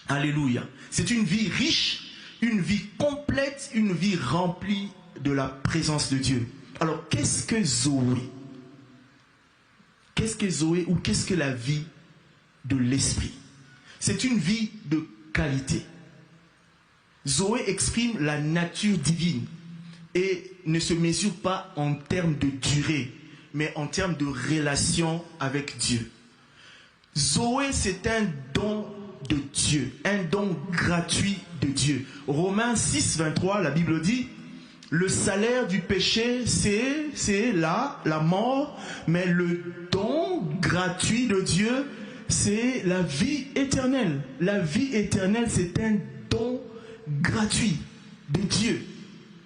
Alléluia. C'est une vie riche, une vie complète, une vie remplie de la présence de Dieu. Alors, qu'est-ce que Zoé? Qu'est-ce que Zoé ou qu'est-ce que la vie de l'esprit? C'est une vie de qualité. Zoé exprime la nature divine et ne se mesure pas en termes de durée, mais en termes de relation avec Dieu. Zoé, c'est un don de Dieu, un don gratuit de Dieu. Romains 6, 23, la Bible dit, le salaire du péché, c'est la mort, mais le don gratuit de Dieu, c'est la vie éternelle. La vie éternelle, c'est un don gratuit de Dieu.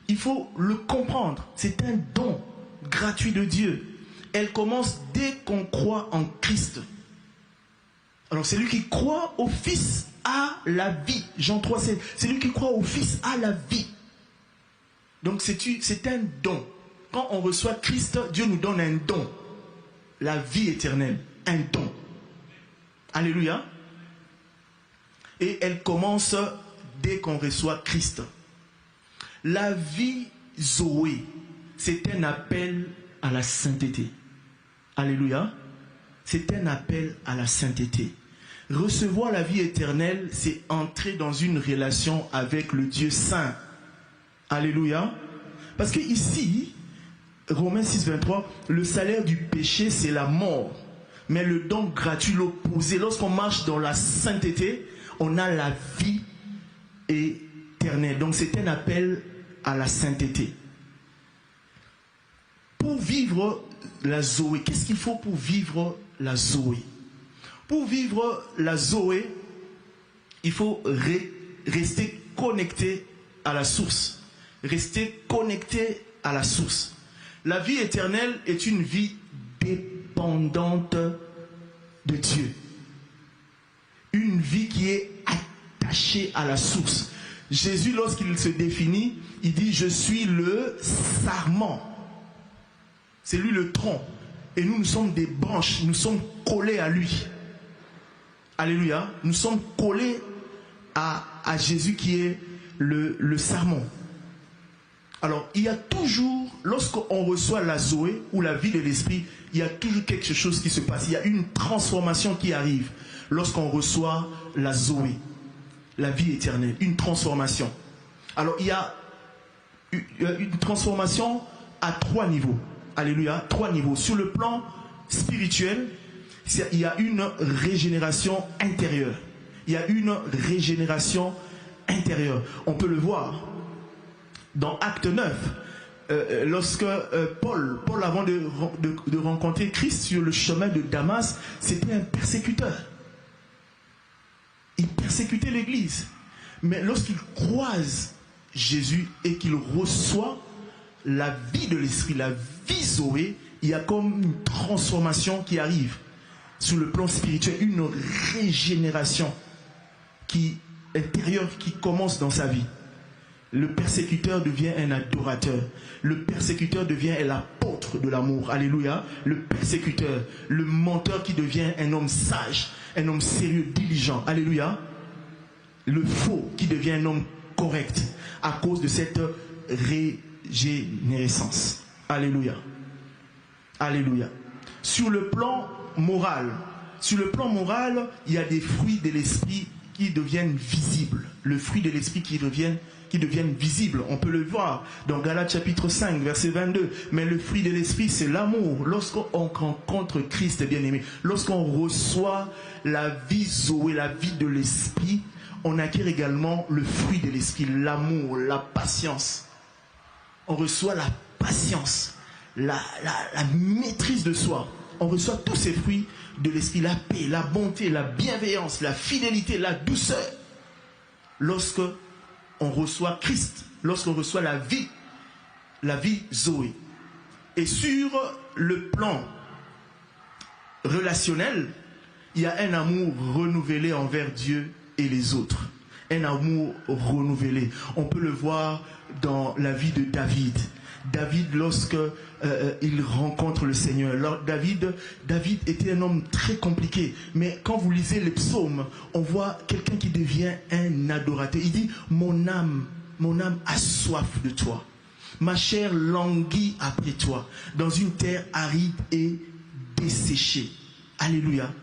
Il faut le comprendre. C'est un don gratuit de Dieu. Elle commence dès qu'on croit en Christ. Alors, celui qui croit au Fils a la vie. Jean 3, 7. Celui qui croit au Fils a la vie. Donc, c'est un don. Quand on reçoit Christ, Dieu nous donne un don. La vie éternelle. Un don. Alléluia. Et elle commence dès qu'on reçoit Christ. La vie Zoé, c'est un appel à la sainteté. Alléluia. C'est un appel à la sainteté. Recevoir la vie éternelle, c'est entrer dans une relation avec le Dieu saint. Alléluia. Parce que ici, Romains 6, 23, le salaire du péché, c'est la mort. Mais le don gratuit, l'opposé, lorsqu'on marche dans la sainteté, on a la vie éternelle. Donc c'est un appel à la sainteté. Pour vivre la Zoé, qu'est-ce qu'il faut pour vivre la Zoé? Pour vivre la Zoé, il faut rester connecté à la source. Rester connecté à la source. La vie éternelle est une vie dépendante de Dieu. Une vie qui est attachée à la source. Jésus, lorsqu'il se définit, il dit « Je suis le sarment ». C'est lui le tronc. Et nous sommes des branches, nous sommes collés à lui. Alléluia. Nous sommes collés à Jésus qui est le sarment. Alors, il y a toujours, lorsqu'on reçoit la Zoé ou la vie de l'esprit, il y a toujours quelque chose qui se passe. Il y a une transformation qui arrive lorsqu'on reçoit la Zoé, la vie éternelle, une transformation. Alors, il y a une transformation à 3 niveaux. Alléluia, 3 niveaux. Sur le plan spirituel, il y a une régénération intérieure. Il y a une régénération intérieure. On peut le voir dans Acte 9. Lorsque Paul, avant de rencontrer Christ sur le chemin de Damas, c'était un persécuteur. Il persécutait l'Église. Mais lorsqu'il croise Jésus et qu'il reçoit la vie de l'esprit, la vie Zoé, il y a comme une transformation qui arrive sur le plan spirituel, une régénération intérieure qui commence dans sa vie. Le persécuteur devient un adorateur. Le persécuteur devient l'apôtre de l'amour. Alléluia. Le persécuteur, le menteur qui devient un homme sage, un homme sérieux, diligent. Alléluia. Le faux qui devient un homme correct à cause de cette régénérescence. Alléluia. Alléluia. Sur le plan moral, il y a des fruits de l'esprit qui deviennent visibles. Le fruit de l'esprit qui deviennent visibles. On peut le voir dans Galates chapitre 5, verset 22. Mais le fruit de l'esprit, c'est l'amour. Lorsqu'on rencontre Christ, bien-aimé, lorsqu'on reçoit la vie Zoé, la vie de l'esprit, on acquiert également le fruit de l'esprit, l'amour, la patience. On reçoit la patience, la maîtrise de soi. On reçoit tous ces fruits de l'esprit, la paix, la bonté, la bienveillance, la fidélité, la douceur. Lorsque on reçoit Christ, lorsqu'on reçoit la vie Zoé. Et sur le plan relationnel, il y a un amour renouvelé envers Dieu et les autres. Un amour renouvelé. On peut le voir dans la vie de David. David, lorsque il rencontre le Seigneur. Alors, David était un homme très compliqué. Mais quand vous lisez les psaumes, on voit quelqu'un qui devient un adorateur. Il dit, mon âme a soif de toi. Ma chair languit après toi. Dans une terre aride et desséchée. Alléluia.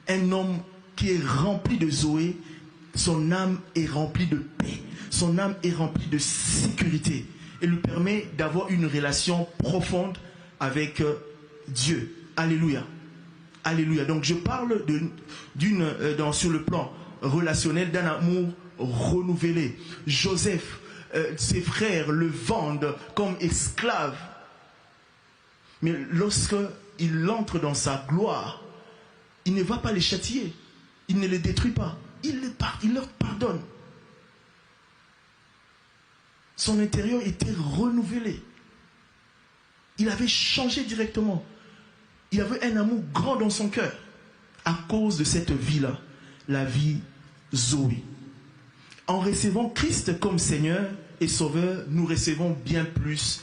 Un homme qui est rempli de Zoé, son âme est remplie de paix. Son âme est remplie de sécurité. Et lui permet d'avoir une relation profonde avec Dieu. Alléluia. Alléluia. Donc je parle sur le plan relationnel d'un amour renouvelé. Joseph, ses frères le vendent comme esclave. Mais lorsqu'il entre dans sa gloire, il ne va pas les châtier. Il ne les détruit pas. Il leur pardonne. Son intérieur était renouvelé. Il avait changé directement. Il avait un amour grand dans son cœur. À cause de cette vie-là, la vie Zoé. En recevant Christ comme Seigneur et Sauveur, nous recevons bien plus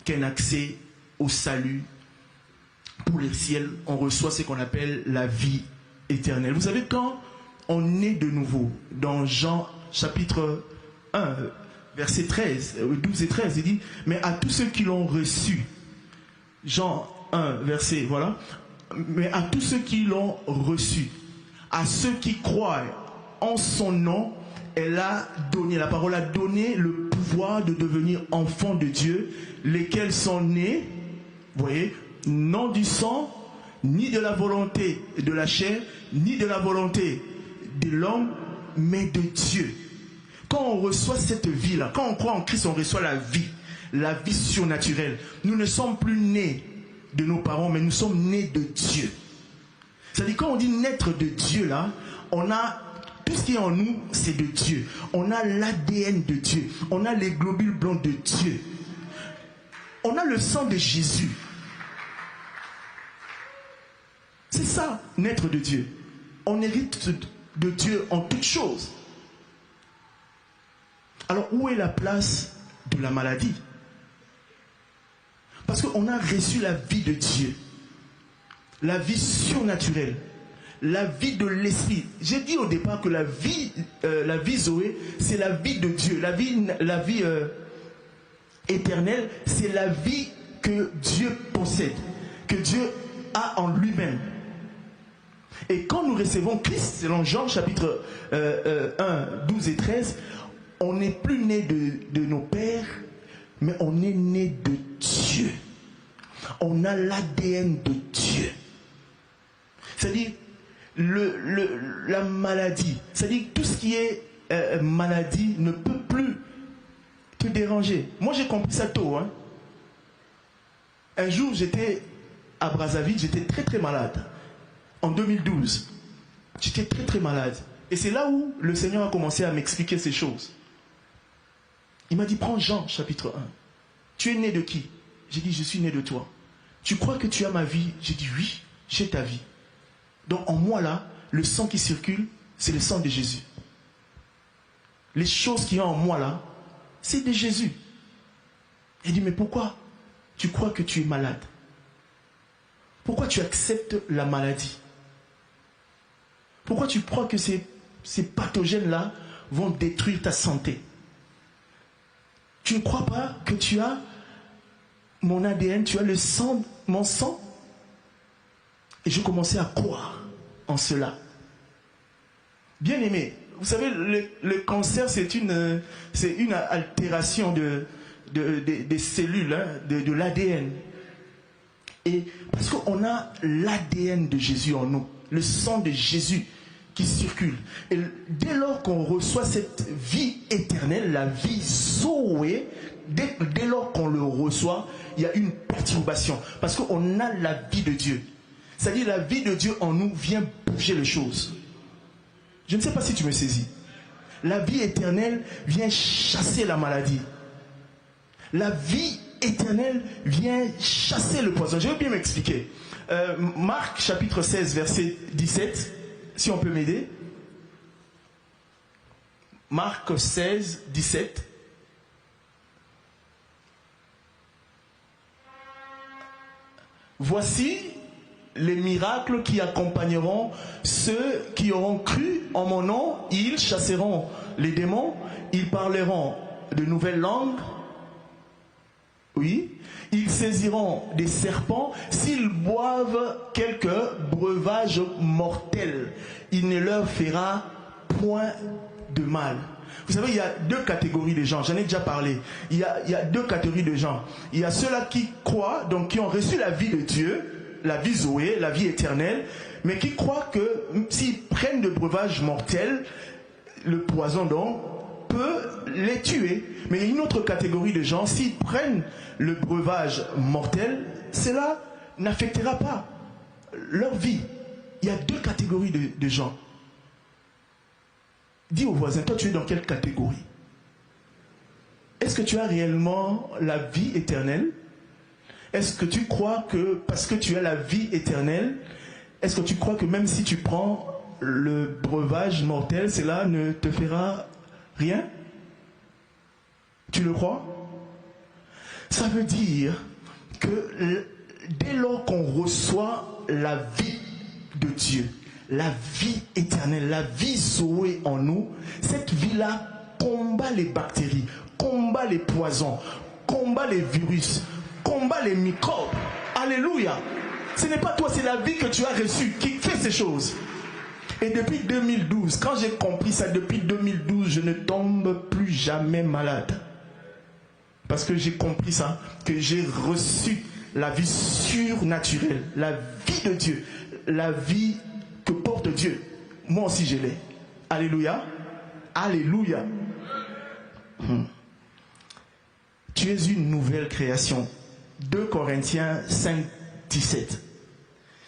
qu'un accès au salut. Pour le ciel, on reçoit ce qu'on appelle la vie éternelle. Vous savez, quand on naît de nouveau. Dans Jean chapitre 1, verset 13, 12 et 13, il dit, mais à tous ceux qui l'ont reçu, Jean 1, verset, voilà, mais à tous ceux qui l'ont reçu, à ceux qui croient en son nom, elle a donné, la parole a donné le pouvoir de devenir enfants de Dieu, lesquels sont nés, vous voyez, non du sang, ni de la volonté de la chair, ni de la volonté de l'homme, mais de Dieu. Quand on reçoit cette vie-là, quand on croit en Christ, on reçoit la vie surnaturelle. Nous ne sommes plus nés de nos parents, mais nous sommes nés de Dieu. C'est-à-dire, quand on dit naître de Dieu, là, on a tout ce qui est en nous, c'est de Dieu. On a l'ADN de Dieu. On a les globules blancs de Dieu. On a le sang de Jésus. C'est ça, naître de Dieu. On hérite de Dieu en toutes choses. Alors, où est la place de la maladie? Parce qu'on a reçu la vie de Dieu. La vie surnaturelle. La vie de l'esprit. J'ai dit au départ que la vie Zoé, c'est la vie de Dieu. La vie éternelle, c'est la vie que Dieu possède, que Dieu a en lui-même. Et quand nous recevons Christ, selon Jean chapitre 1, 12 et 13, on n'est plus né de nos pères, mais on est né de Dieu. On a l'ADN de Dieu. C'est-à-dire, la maladie, c'est-à-dire tout ce qui est maladie ne peut plus te déranger. Moi j'ai compris ça tôt. Hein. Un jour j'étais à Brazzaville, j'étais très très malade. En 2012, j'étais très très malade. Et c'est là où le Seigneur a commencé à m'expliquer ces choses. Il m'a dit, prends Jean chapitre 1. Tu es né de qui? J'ai dit, je suis né de toi. Tu crois que tu as ma vie? J'ai dit, oui, j'ai ta vie. Donc en moi là, le sang qui circule, c'est le sang de Jésus. Les choses qu'il y a en moi là, c'est de Jésus. Il dit, mais pourquoi tu crois que tu es malade? Pourquoi tu acceptes la maladie? Pourquoi tu crois que ces pathogènes là vont détruire ta santé? Tu ne crois pas que tu as mon ADN, tu as le sang, mon sang? Et je commençais à croire en cela. Bien aimé, vous savez, le cancer, c'est une altération des cellules, hein, de l'ADN. Et parce qu'on a l'ADN de Jésus en nous, le sang de Jésus qui circule. Et dès lors qu'on reçoit cette vie éternelle, la vie Zoé, dès lors qu'on le reçoit, il y a une perturbation. Parce qu'on a la vie de Dieu. C'est-à-dire la vie de Dieu en nous vient bouger les choses. Je ne sais pas si tu me saisis. La vie éternelle vient chasser la maladie. La vie éternelle vient chasser le poison. Je vais bien m'expliquer. Marc chapitre 16 verset 17, si on peut m'aider. Marc 16, 17. Voici les miracles qui accompagneront ceux qui auront cru en mon nom. Ils chasseront les démons, ils parleront de nouvelles langues. Oui, ils saisiront des serpents. S'ils boivent quelques breuvages mortels, il ne leur fera point de mal. Vous savez, il y a deux catégories de gens. J'en ai déjà parlé. Il y a deux catégories de gens. Il y a ceux-là qui croient, donc qui ont reçu la vie de Dieu, la vie Zoé, la vie éternelle, mais qui croient que s'ils prennent de breuvages mortels, le poison donc peut les tuer. Mais il y a une autre catégorie de gens, s'ils prennent le breuvage mortel, cela n'affectera pas leur vie. Il y a deux catégories de gens. Dis au voisin, toi tu es dans quelle catégorie? Est-ce que tu as réellement la vie éternelle? Est-ce que tu crois que parce que tu as la vie éternelle, est-ce que tu crois que même si tu prends le breuvage mortel, cela ne te fera rien? Tu le crois? Ça veut dire que dès lors qu'on reçoit la vie de Dieu, la vie éternelle, la vie Zoé en nous, cette vie-là combat les bactéries, combat les poisons, combat les virus, combat les microbes. Alléluia. Ce n'est pas toi, c'est la vie que tu as reçue qui fait ces choses. Et depuis 2012, quand j'ai compris ça, depuis 2012, je ne tombe plus jamais malade. Parce que j'ai compris ça, que j'ai reçu la vie surnaturelle, la vie de Dieu, la vie que porte Dieu. Moi aussi je l'ai. Alléluia. Alléluia. Tu es une nouvelle création. 2 Corinthiens 5, 17.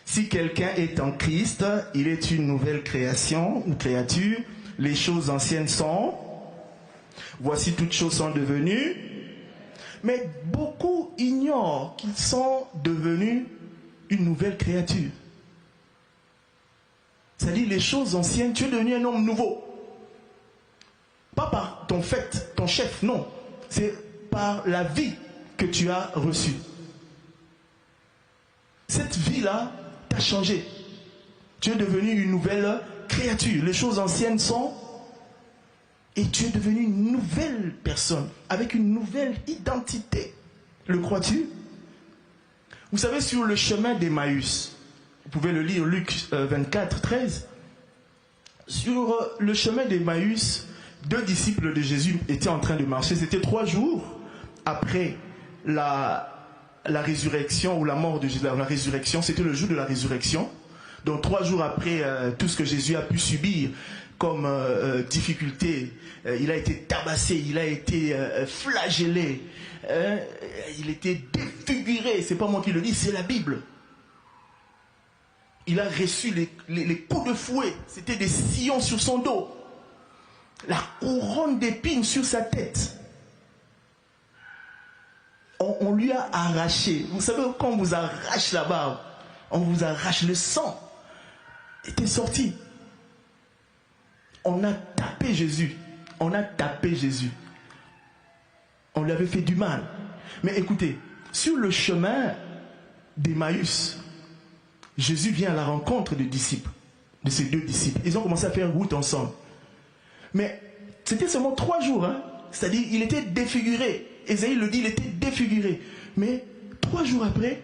Si quelqu'un est en Christ, il est une nouvelle création, une créature. Les choses anciennes sont. Voici toutes choses sont devenues. Mais beaucoup ignorent qu'ils sont devenus une nouvelle créature. C'est-à-dire les choses anciennes, tu es devenu un homme nouveau. Pas par ton fait, ton chef, non. C'est par la vie que tu as reçue. Cette vie-là t'a changé. Tu es devenu une nouvelle créature. Les choses anciennes sont... Et tu es devenu une nouvelle personne, avec une nouvelle identité. Le crois-tu? Vous savez, sur le chemin d'Emmaüs, vous pouvez le lire, Luc 24, 13. Sur le chemin d'Emmaüs, 2 disciples de Jésus étaient en train de marcher. C'était 3 jours après la résurrection ou la mort de Jésus. La résurrection, c'était le jour de la résurrection. Donc 3 jours après tout ce que Jésus a pu subir comme difficulté, il a été tabassé, il a été flagellé, il était défiguré. C'est pas moi qui le dis, c'est la Bible. Il a reçu les coups de fouet, c'était des sillons sur son dos, la couronne d'épines sur sa tête. On lui a arraché. Vous savez, quand on vous arrache la barbe, on vous arrache le sang. Était sorti. On a tapé Jésus. On a tapé Jésus. On lui avait fait du mal. Mais écoutez, sur le chemin d'Emmaüs, Jésus vient à la rencontre des disciples, de ces 2 disciples. Ils ont commencé à faire route ensemble. Mais c'était seulement 3 jours. Hein? C'est-à-dire, il était défiguré. Ésaïe le dit, il était défiguré. Mais 3 jours après,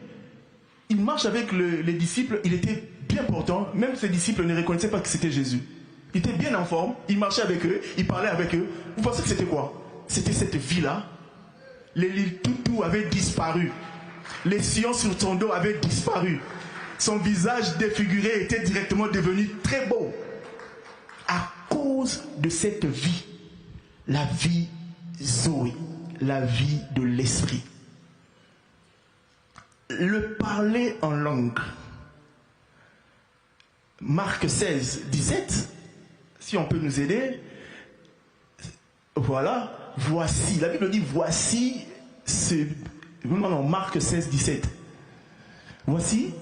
il marche avec les disciples. Il était bien portant. Même ses disciples ne reconnaissaient pas que c'était Jésus. Il était bien en forme, il marchait avec eux, il parlait avec eux. Vous pensez que c'était quoi? C'était cette vie-là. Les toutous avaient disparu. Les sillons sur son dos avaient disparu. Son visage défiguré était directement devenu très beau. À cause de cette vie, la vie Zoé, la vie de l'esprit. Le parler en langue. Marc 16, 17. Si on peut nous aider, voilà, voici, la Bible dit voici, non, Marc 16, 17. Voici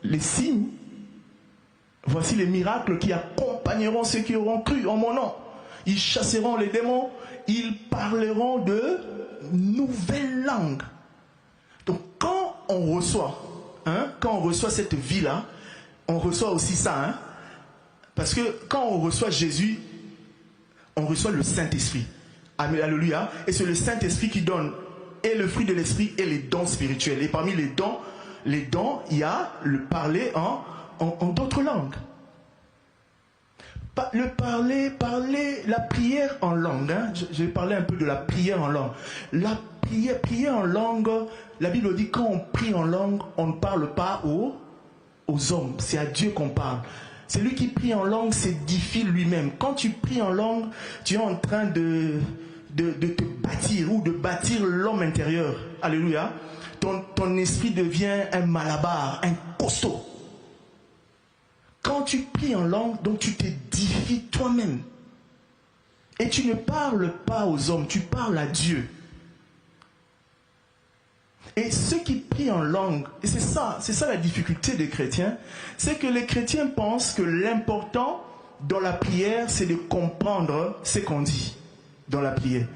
les signes, voici les miracles qui accompagneront ceux qui auront cru en mon nom. Ils chasseront les démons, ils parleront de nouvelles langues. Donc quand on reçoit cette vie-là, on reçoit aussi ça, hein. Parce que quand on reçoit Jésus, on reçoit le Saint-Esprit. Alléluia. Et c'est le Saint-Esprit qui donne et le fruit de l'Esprit et les dons spirituels. Et parmi les dons, il y a le parler en d'autres langues. Le parler, la prière en langue. Hein. Je vais parler un peu de la prière en langue. La prière en langue, la Bible dit quand on prie en langue, on ne parle pas aux hommes. C'est à Dieu qu'on parle. Celui qui prie en langue s'édifie lui-même. Quand tu pries en langue, tu es en train de te bâtir ou de bâtir l'homme intérieur. Alléluia. Ton esprit devient un malabar, un costaud. Quand tu pries en langue, donc tu t'édifies toi-même. Et tu ne parles pas aux hommes, tu parles à Dieu. Et ceux qui prient en langue, et c'est ça la difficulté des chrétiens, c'est que les chrétiens pensent que l'important dans la prière, c'est de comprendre ce qu'on dit dans la prière.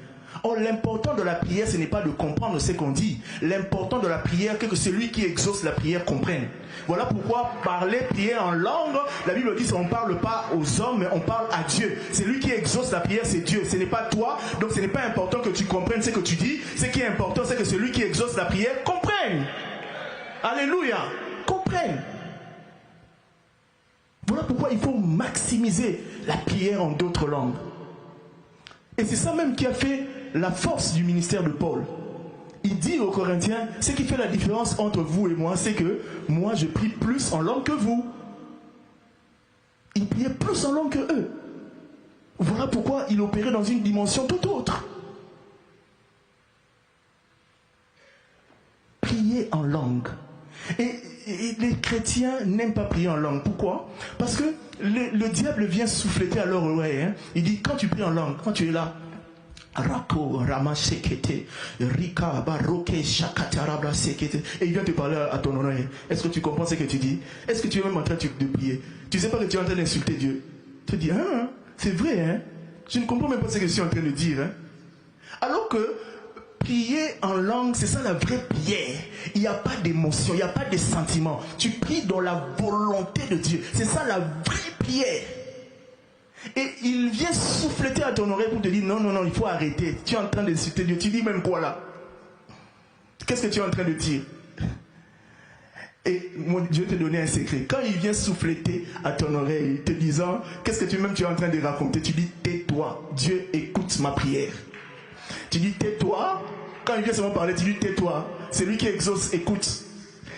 Or, l'important de la prière, ce n'est pas de comprendre ce qu'on dit. L'important de la prière, c'est que celui qui exauce la prière comprenne. Voilà pourquoi parler, prier en langue, la Bible dit qu'on ne parle pas aux hommes, mais on parle à Dieu. C'est lui qui exauce la prière, c'est Dieu. Ce n'est pas toi, donc ce n'est pas important que tu comprennes ce que tu dis. Ce qui est important, c'est que celui qui exauce la prière comprenne. Alléluia, comprenne. Voilà pourquoi il faut maximiser la prière en d'autres langues. Et c'est ça même qui a fait la force du ministère de Paul. Il dit aux Corinthiens, ce qui fait la différence entre vous et moi, c'est que moi je prie plus en langue que vous. Il priait plus en langue que eux. Voilà pourquoi il opérait dans une dimension tout autre. Prier en langue. Et les chrétiens n'aiment pas prier en langue. Pourquoi? Parce que le diable vient souffleter à leur oreille. Hein. Il dit, quand tu pries en langue, quand tu es là, Rako, Rama Sekete, Rika, Baroke, Shakatarabra Sekete, et il vient te parler à ton oreille. Est-ce que tu comprends ce que tu dis? Est-ce que tu es même en train de prier? Tu ne sais pas que tu es en train d'insulter Dieu. Tu te dis, hein, c'est vrai, hein? Je ne comprends même pas ce que je suis en train de dire. Hein? Alors que prier en langue, c'est ça la vraie prière. Il n'y a pas d'émotion, il n'y a pas de sentiment. Tu pries dans la volonté de Dieu. C'est ça la vraie prière. Et il vient souffleter à ton oreille pour te dire, non, non, non, il faut arrêter. Tu es en train d'insulter Dieu. Tu dis même quoi là? Qu'est-ce que tu es en train de dire? Et Dieu te donnait un secret. Quand il vient souffleter à ton oreille, te disant, qu'est-ce que tu es en train de raconter? Tu dis, tais-toi. Dieu écoute ma prière. Tu dis, tais-toi. Quand il vient seulement parler, tu dis, tais-toi. C'est lui qui exauce, écoute.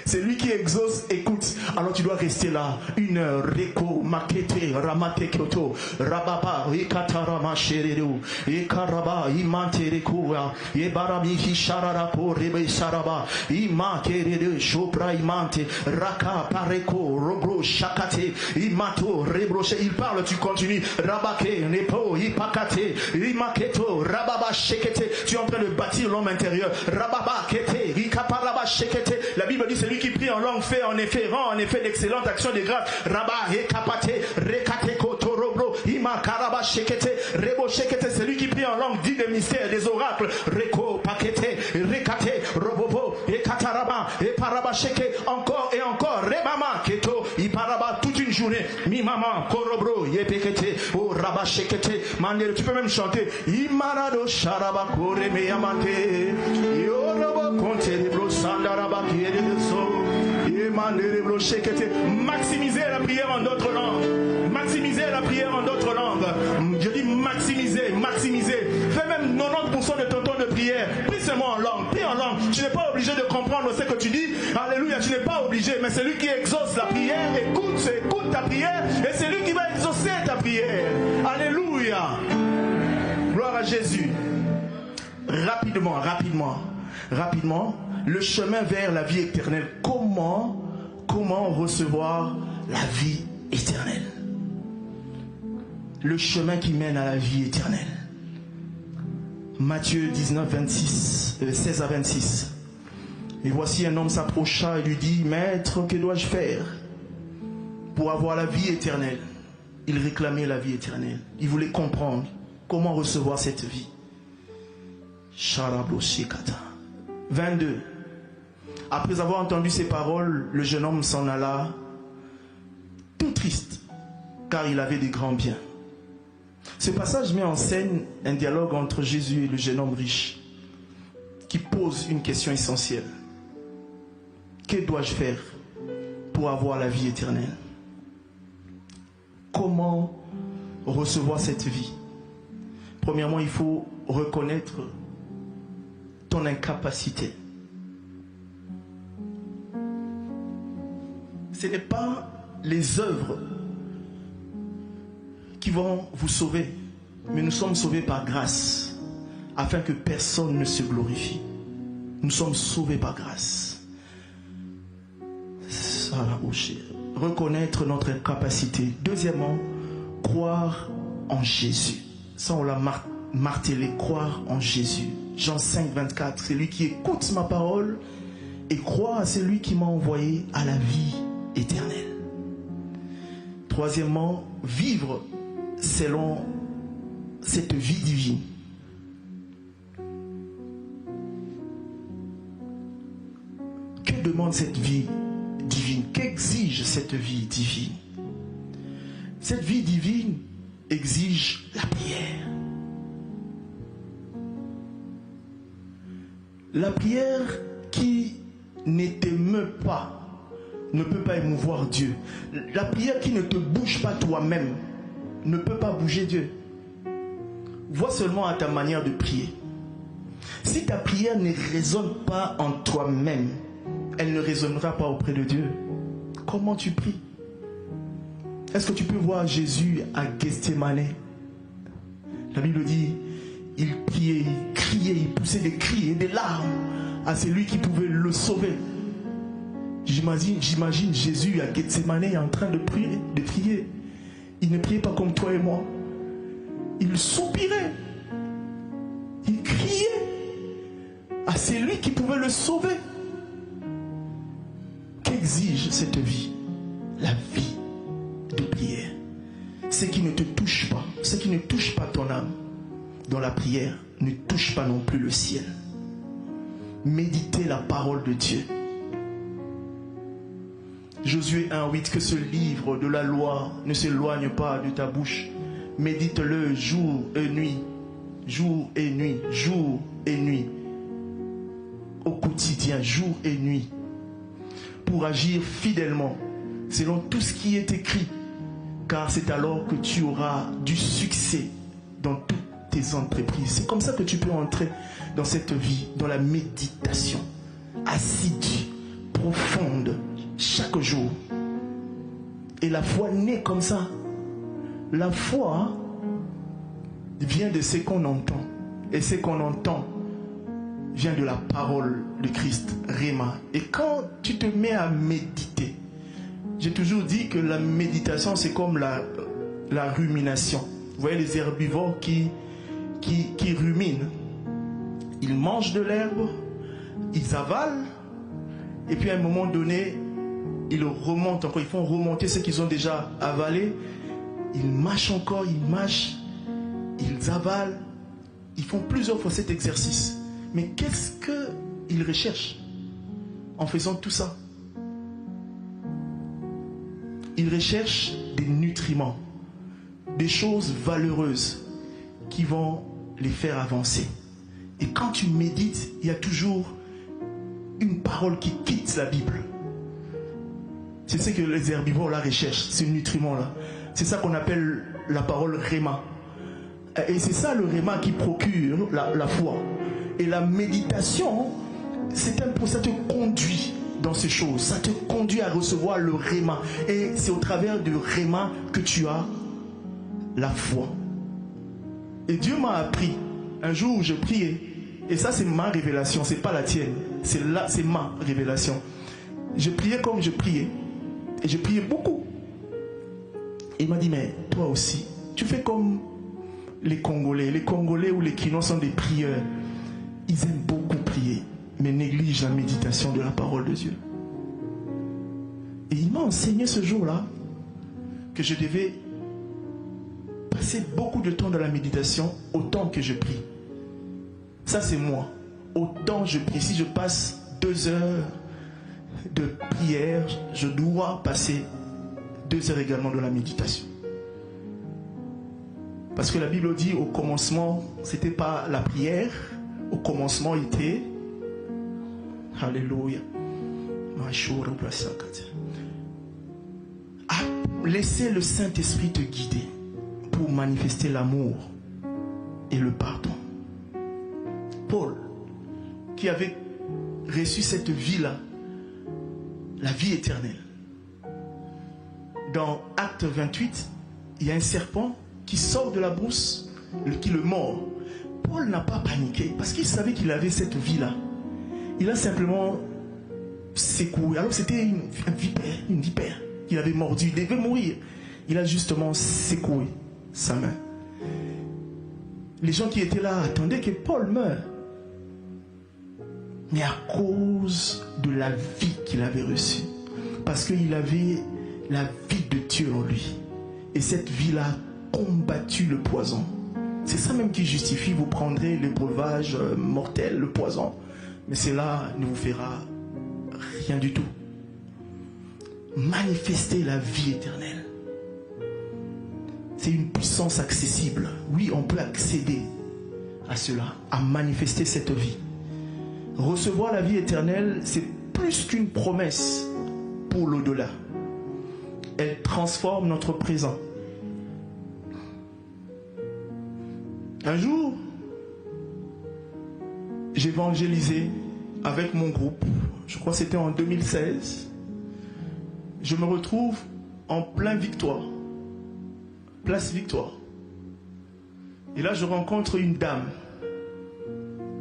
C'est lui qui exauce, écoute. Alors tu dois rester là. 1 heure. Reko, makete, ramate kyoto, rababa, ekatarama sherero, ekaraba, imante rekoa, ebarami hishararapo, rebe sharaba, imakere, shopra imante, raka, pareko, rogro, shakate, imato, rebroche. Il parle, tu continues. Rabake, nepo, ipakate, imaketo, rababa, shekete. Tu es en train de bâtir l'homme intérieur. Rababa, kete, ikaparaba, shekete. La Bible dit, celui qui prie en langue fait en effet, rend en effet d'excellentes actions de grâce. Rabba, ekapate, rekate, kotorobro, ima, karaba, shekete, rebo, shekete. Celui qui prie en langue dit des mystères, des oracles. Reko, pakete, rekate, robobo, ekataraba, eparaba, sheke. Encore et encore. Rebama, keto, iparaba, toute une journée. Mi maman, korobro, yepekete, oh, rabba, shekete. Mandere, tu peux même chanter. Imarado, sharaba, koreme, yamate. Yorobo, konte, rebro, sandaraba, so. Maximiser la prière en d'autres langues. Maximiser la prière en d'autres langues. Je dis maximiser, maximiser. Fais même 90% de ton temps de prière. Prie seulement en langue. Prie en langue. Tu n'es pas obligé de comprendre ce que tu dis. Alléluia, tu n'es pas obligé. Mais c'est lui qui exauce la prière. Écoute ta prière. Et c'est lui qui va exaucer ta prière. Alléluia. Gloire à Jésus. Rapidement. Le chemin vers la vie éternelle. Comment recevoir la vie éternelle? Le chemin qui mène à la vie éternelle. Matthieu 19, 16 à 26. Et voici un homme s'approcha et lui dit, Maître, que dois-je faire pour avoir la vie éternelle? Il réclamait la vie éternelle. Il voulait comprendre comment recevoir cette vie. 22. Après avoir entendu ces paroles, le jeune homme s'en alla, tout triste, car il avait des grands biens. Ce passage met en scène un dialogue entre Jésus et le jeune homme riche, qui pose une question essentielle. Que dois-je faire pour avoir la vie éternelle? Comment recevoir cette vie? Premièrement, il faut reconnaître ton incapacité. Ce n'est pas les œuvres qui vont vous sauver, mais nous sommes sauvés par grâce, afin que personne ne se glorifie. Nous sommes sauvés par grâce. Reconnaître notre incapacité. Deuxièmement, croire en Jésus. Ça, on l'a martelé, croire en Jésus. Jean 5, 24, c'est lui qui écoute ma parole et croit à celui qui m'a envoyé à la vie éternelle. Troisièmement, vivre selon cette vie divine. demande cette vie divine? Qu'exige cette vie divine? Cette vie divine exige la prière. La prière qui ne t'émeut pas ne peut pas émouvoir Dieu. La prière qui ne te bouge pas toi-même ne peut pas bouger Dieu. Vois seulement à ta manière de prier. Si ta prière ne résonne pas en toi-même, elle ne résonnera pas auprès de Dieu. Comment tu pries? Est-ce que tu peux voir Jésus à Gethsémane? La Bible dit, il priait, il criait, il poussait des cris et des larmes à celui qui pouvait le sauver. J'imagine Jésus à Gethsémane en train de prier. Il ne priait pas comme toi et moi. Il soupirait. Il criait à celui qui pouvait le sauver. Qu'exige cette vie? La vie de prière. Ce qui ne te touche pas, ce qui ne touche pas ton âme dans la prière, ne touche pas non plus le ciel. Méditez la parole de Dieu. Josué 1:8, que ce livre de la loi ne s'éloigne pas de ta bouche. Médite-le jour et nuit, jour et nuit, jour et nuit, au quotidien, jour et nuit, pour agir fidèlement selon tout ce qui est écrit, car c'est alors que tu auras du succès dans toutes tes entreprises. C'est comme ça que tu peux entrer dans cette vie, dans la méditation assidue, profonde, chaque jour. Et la foi naît comme ça. La foi vient de ce qu'on entend. Et ce qu'on entend vient de la parole de Christ, Réma. Et quand tu te mets à méditer, j'ai toujours dit que la méditation, c'est comme la rumination. Vous voyez les herbivores qui ruminent. Ils mangent de l'herbe, ils avalent, et puis à un moment donné, ils remontent encore, ils font remonter ce qu'ils ont déjà avalé. Ils mâchent encore, ils mâchent, ils avalent. Ils font plusieurs fois cet exercice. Mais qu'est-ce qu'ils recherchent en faisant tout ça? Ils recherchent des nutriments, des choses valeureuses qui vont les faire avancer. Et quand tu médites, il y a toujours une parole qui quitte la Bible. C'est ce que les herbivores là recherchent, ces nutriments-là. C'est ça qu'on appelle la parole Réma. Et c'est ça le Réma qui procure la foi. Et la méditation, ça te conduit dans ces choses. Ça te conduit à recevoir le Réma. Et c'est au travers du Réma que tu as la foi. Et Dieu m'a appris, un jour où je priais, et ça c'est ma révélation, c'est pas la tienne, c'est ma révélation. Je priais comme je priais, et je priais beaucoup. Et il m'a dit, mais toi aussi, tu fais comme les Congolais ou les Kinois sont des prieurs. Ils aiment beaucoup prier, mais négligent la méditation de la parole de Dieu. Et il m'a enseigné ce jour-là que je devais passer beaucoup de temps dans la méditation autant que je prie. Ça c'est moi. Autant je prie. Si je passe 2 heures de prière, je dois passer 2 heures également dans la méditation. Parce que la Bible dit au commencement, c'était pas la prière. Au commencement était Alléluia. Laissez le Saint-Esprit te guider pour manifester l'amour et le pardon. Paul, qui avait reçu cette vie-là, la vie éternelle. Dans Acte 28, il y a un serpent qui sort de la brousse, qui le mord. Paul n'a pas paniqué parce qu'il savait qu'il avait cette vie-là. Il a simplement secoué. Alors c'était une vipère qu'il avait mordu. Il devait mourir. Il a justement secoué sa main. Les gens qui étaient là attendaient que Paul meure. Mais à cause de la vie qu'il avait reçue, parce qu'il avait la vie de Dieu en lui, et cette vie-là a combattu le poison. C'est ça même qui justifie, vous prendrez le breuvage mortel, le poison, mais cela ne vous fera rien du tout. Manifester la vie éternelle, c'est une puissance accessible. Oui, on peut accéder à cela, à manifester cette vie. Recevoir la vie éternelle, c'est plus qu'une promesse pour l'au-delà. Elle transforme notre présent. Un jour, j'évangélisais avec mon groupe, je crois que c'était en 2016. Je me retrouve en plein Victoire, place Victoire. Et là, je rencontre une dame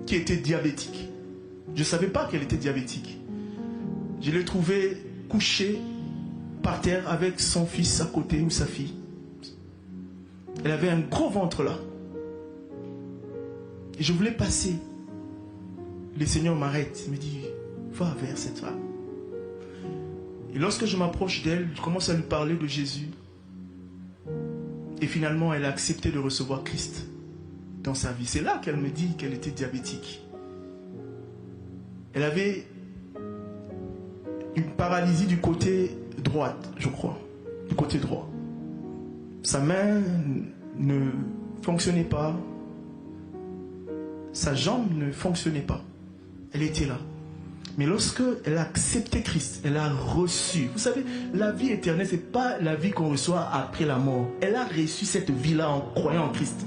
qui était diabétique. Je ne savais pas qu'elle était diabétique. Je l'ai trouvée couchée par terre avec son fils à côté ou sa fille. Elle avait un gros ventre là. Et je voulais passer. Le Seigneur m'arrête. Il me dit, va vers cette femme. Et lorsque je m'approche d'elle, je commence à lui parler de Jésus. Et finalement, elle a accepté de recevoir Christ dans sa vie. C'est là qu'elle me dit qu'elle était diabétique. Elle avait une paralysie du côté droit, je crois. Du côté droit. Sa main ne fonctionnait pas. Sa jambe ne fonctionnait pas. Elle était là. Mais lorsque elle a accepté Christ, elle a reçu. Vous savez, la vie éternelle, ce n'est pas la vie qu'on reçoit après la mort. Elle a reçu cette vie-là en croyant en Christ.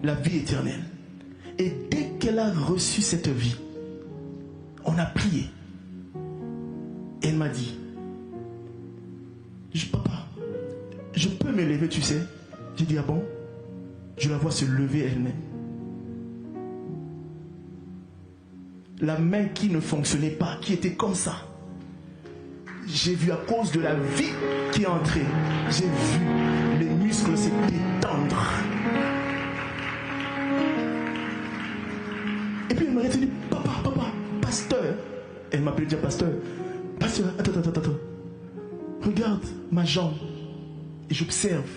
La vie éternelle. Et dès qu'elle a reçu cette vie, on a prié. Elle m'a dit, papa, je peux me lever, tu sais. J'ai dit, ah bon? Je la vois se lever elle-même. La main qui ne fonctionnait pas, qui était comme ça. J'ai vu à cause de la vie qui est entrée, j'ai vu les muscles se détendre. Et puis elle m'a dit, papa, pasteur. Elle m'appelait déjà pasteur. Pasteur, attends. Regarde ma jambe. Et j'observe.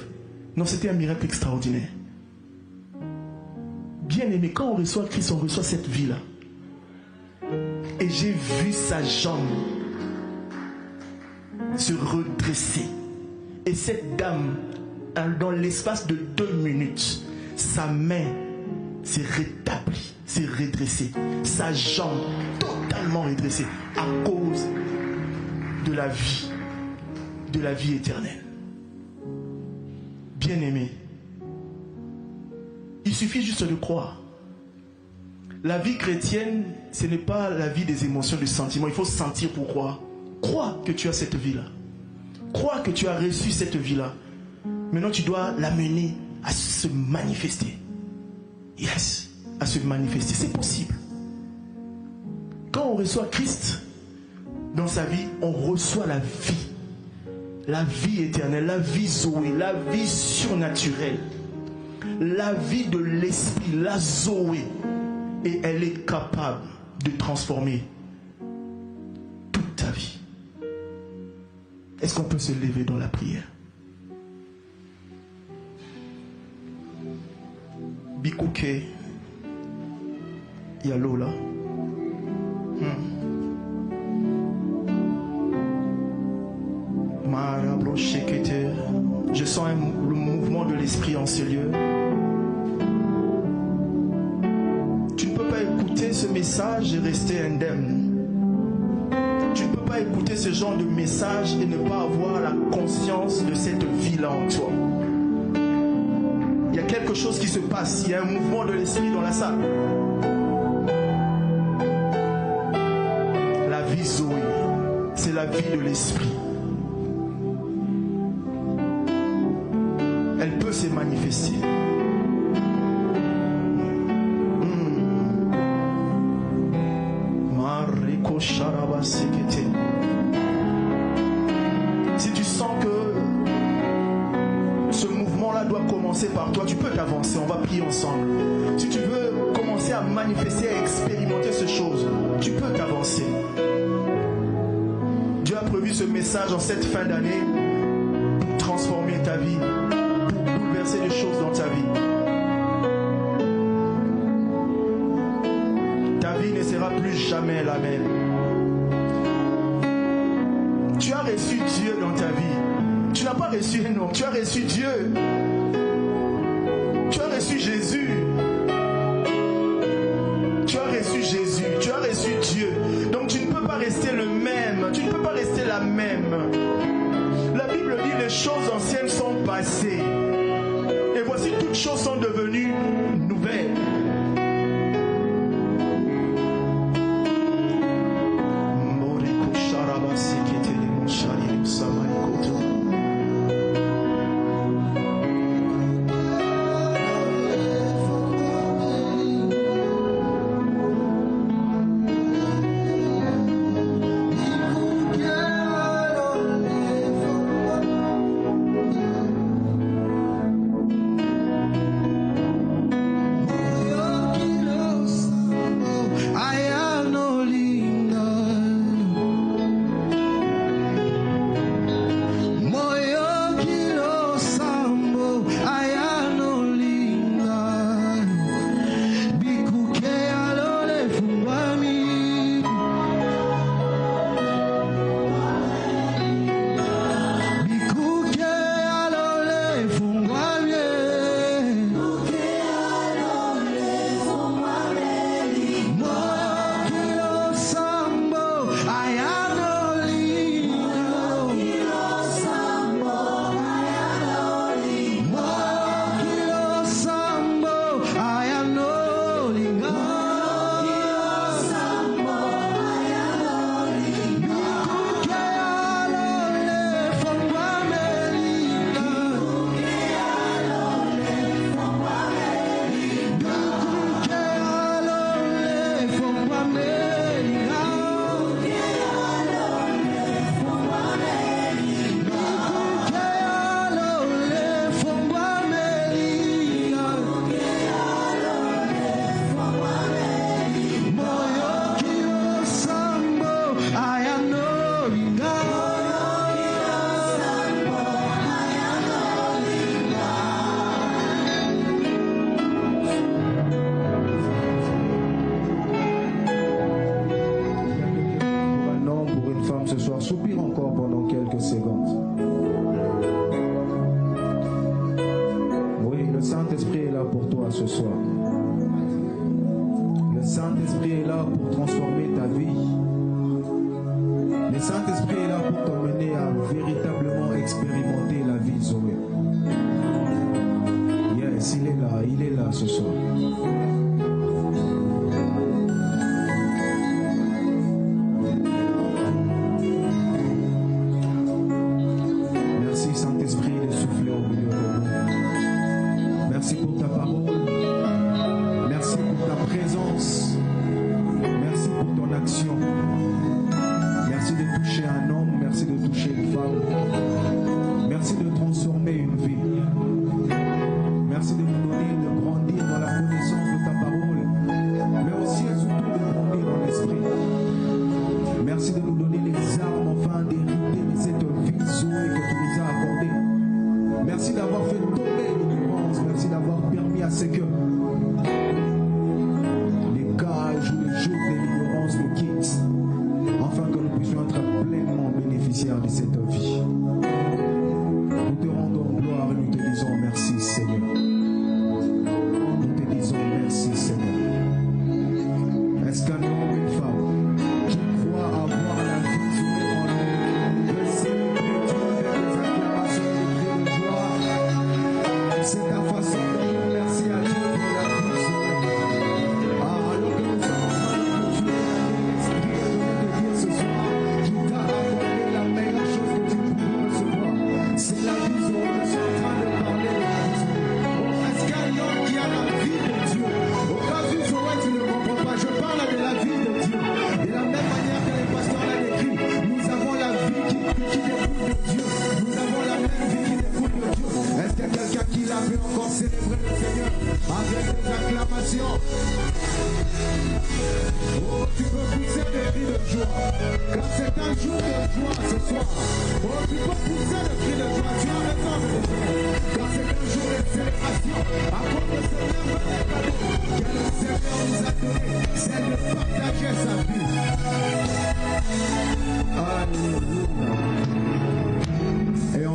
Non, c'était un miracle extraordinaire. Bien aimé, quand on reçoit Christ, on reçoit cette vie-là. Et j'ai vu sa jambe se redresser. Et cette dame, dans l'espace de 2 minutes, sa main s'est rétablie, s'est redressée. Sa jambe totalement redressée à cause de la vie éternelle. Bien-aimé, il suffit juste de croire. La vie chrétienne, ce n'est pas la vie des émotions, des sentiments. Il faut sentir pour croire. Crois que tu as cette vie-là. Crois que tu as reçu cette vie-là. Maintenant, tu dois l'amener à se manifester. Yes, à se manifester. C'est possible. Quand on reçoit Christ dans sa vie, on reçoit la vie. La vie éternelle, la vie Zoé, la vie surnaturelle. La vie de l'esprit, la Zoé. Et elle est capable de transformer toute ta vie. Est-ce qu'on peut se lever dans la prière? Bikouke Yalola. Je sens le mouvement de l'esprit en ce lieu. Ce message et rester indemne. Tu ne peux pas écouter ce genre de message et ne pas avoir la conscience de cette vie-là en toi. Il y a quelque chose qui se passe. Il y a un mouvement de l'esprit dans la salle. La vie Zoé, c'est la vie de l'esprit. Elle peut se manifester. Si tu sens que ce mouvement-là doit commencer par toi, tu peux t'avancer, on va prier ensemble. Si tu veux commencer à manifester, à expérimenter ces choses, tu peux t'avancer. Dieu a prévu ce message en cette fin d'année pour transformer ta vie, pour bouleverser les choses dans ta vie. Ta vie ne sera plus jamais la même. Dieu dans ta vie. Tu n'as pas reçu un homme, tu as reçu Dieu. Tu as reçu Jésus. Tu as reçu Jésus, tu as reçu Dieu. Donc tu ne peux pas rester le même, tu ne peux pas rester la même. La Bible dit les choses anciennes sont passées. Et voici toutes choses sont devenues nouvelles.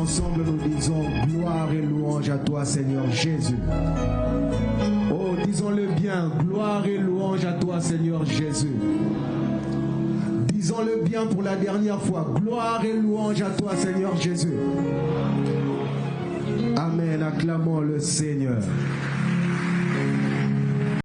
ensemble nous disons gloire et louange à toi Seigneur Jésus. Oh, disons-le bien, gloire et louange à toi Seigneur Jésus. Disons-le bien pour la dernière fois, gloire et louange à toi Seigneur Jésus. Amen, acclamons le Seigneur.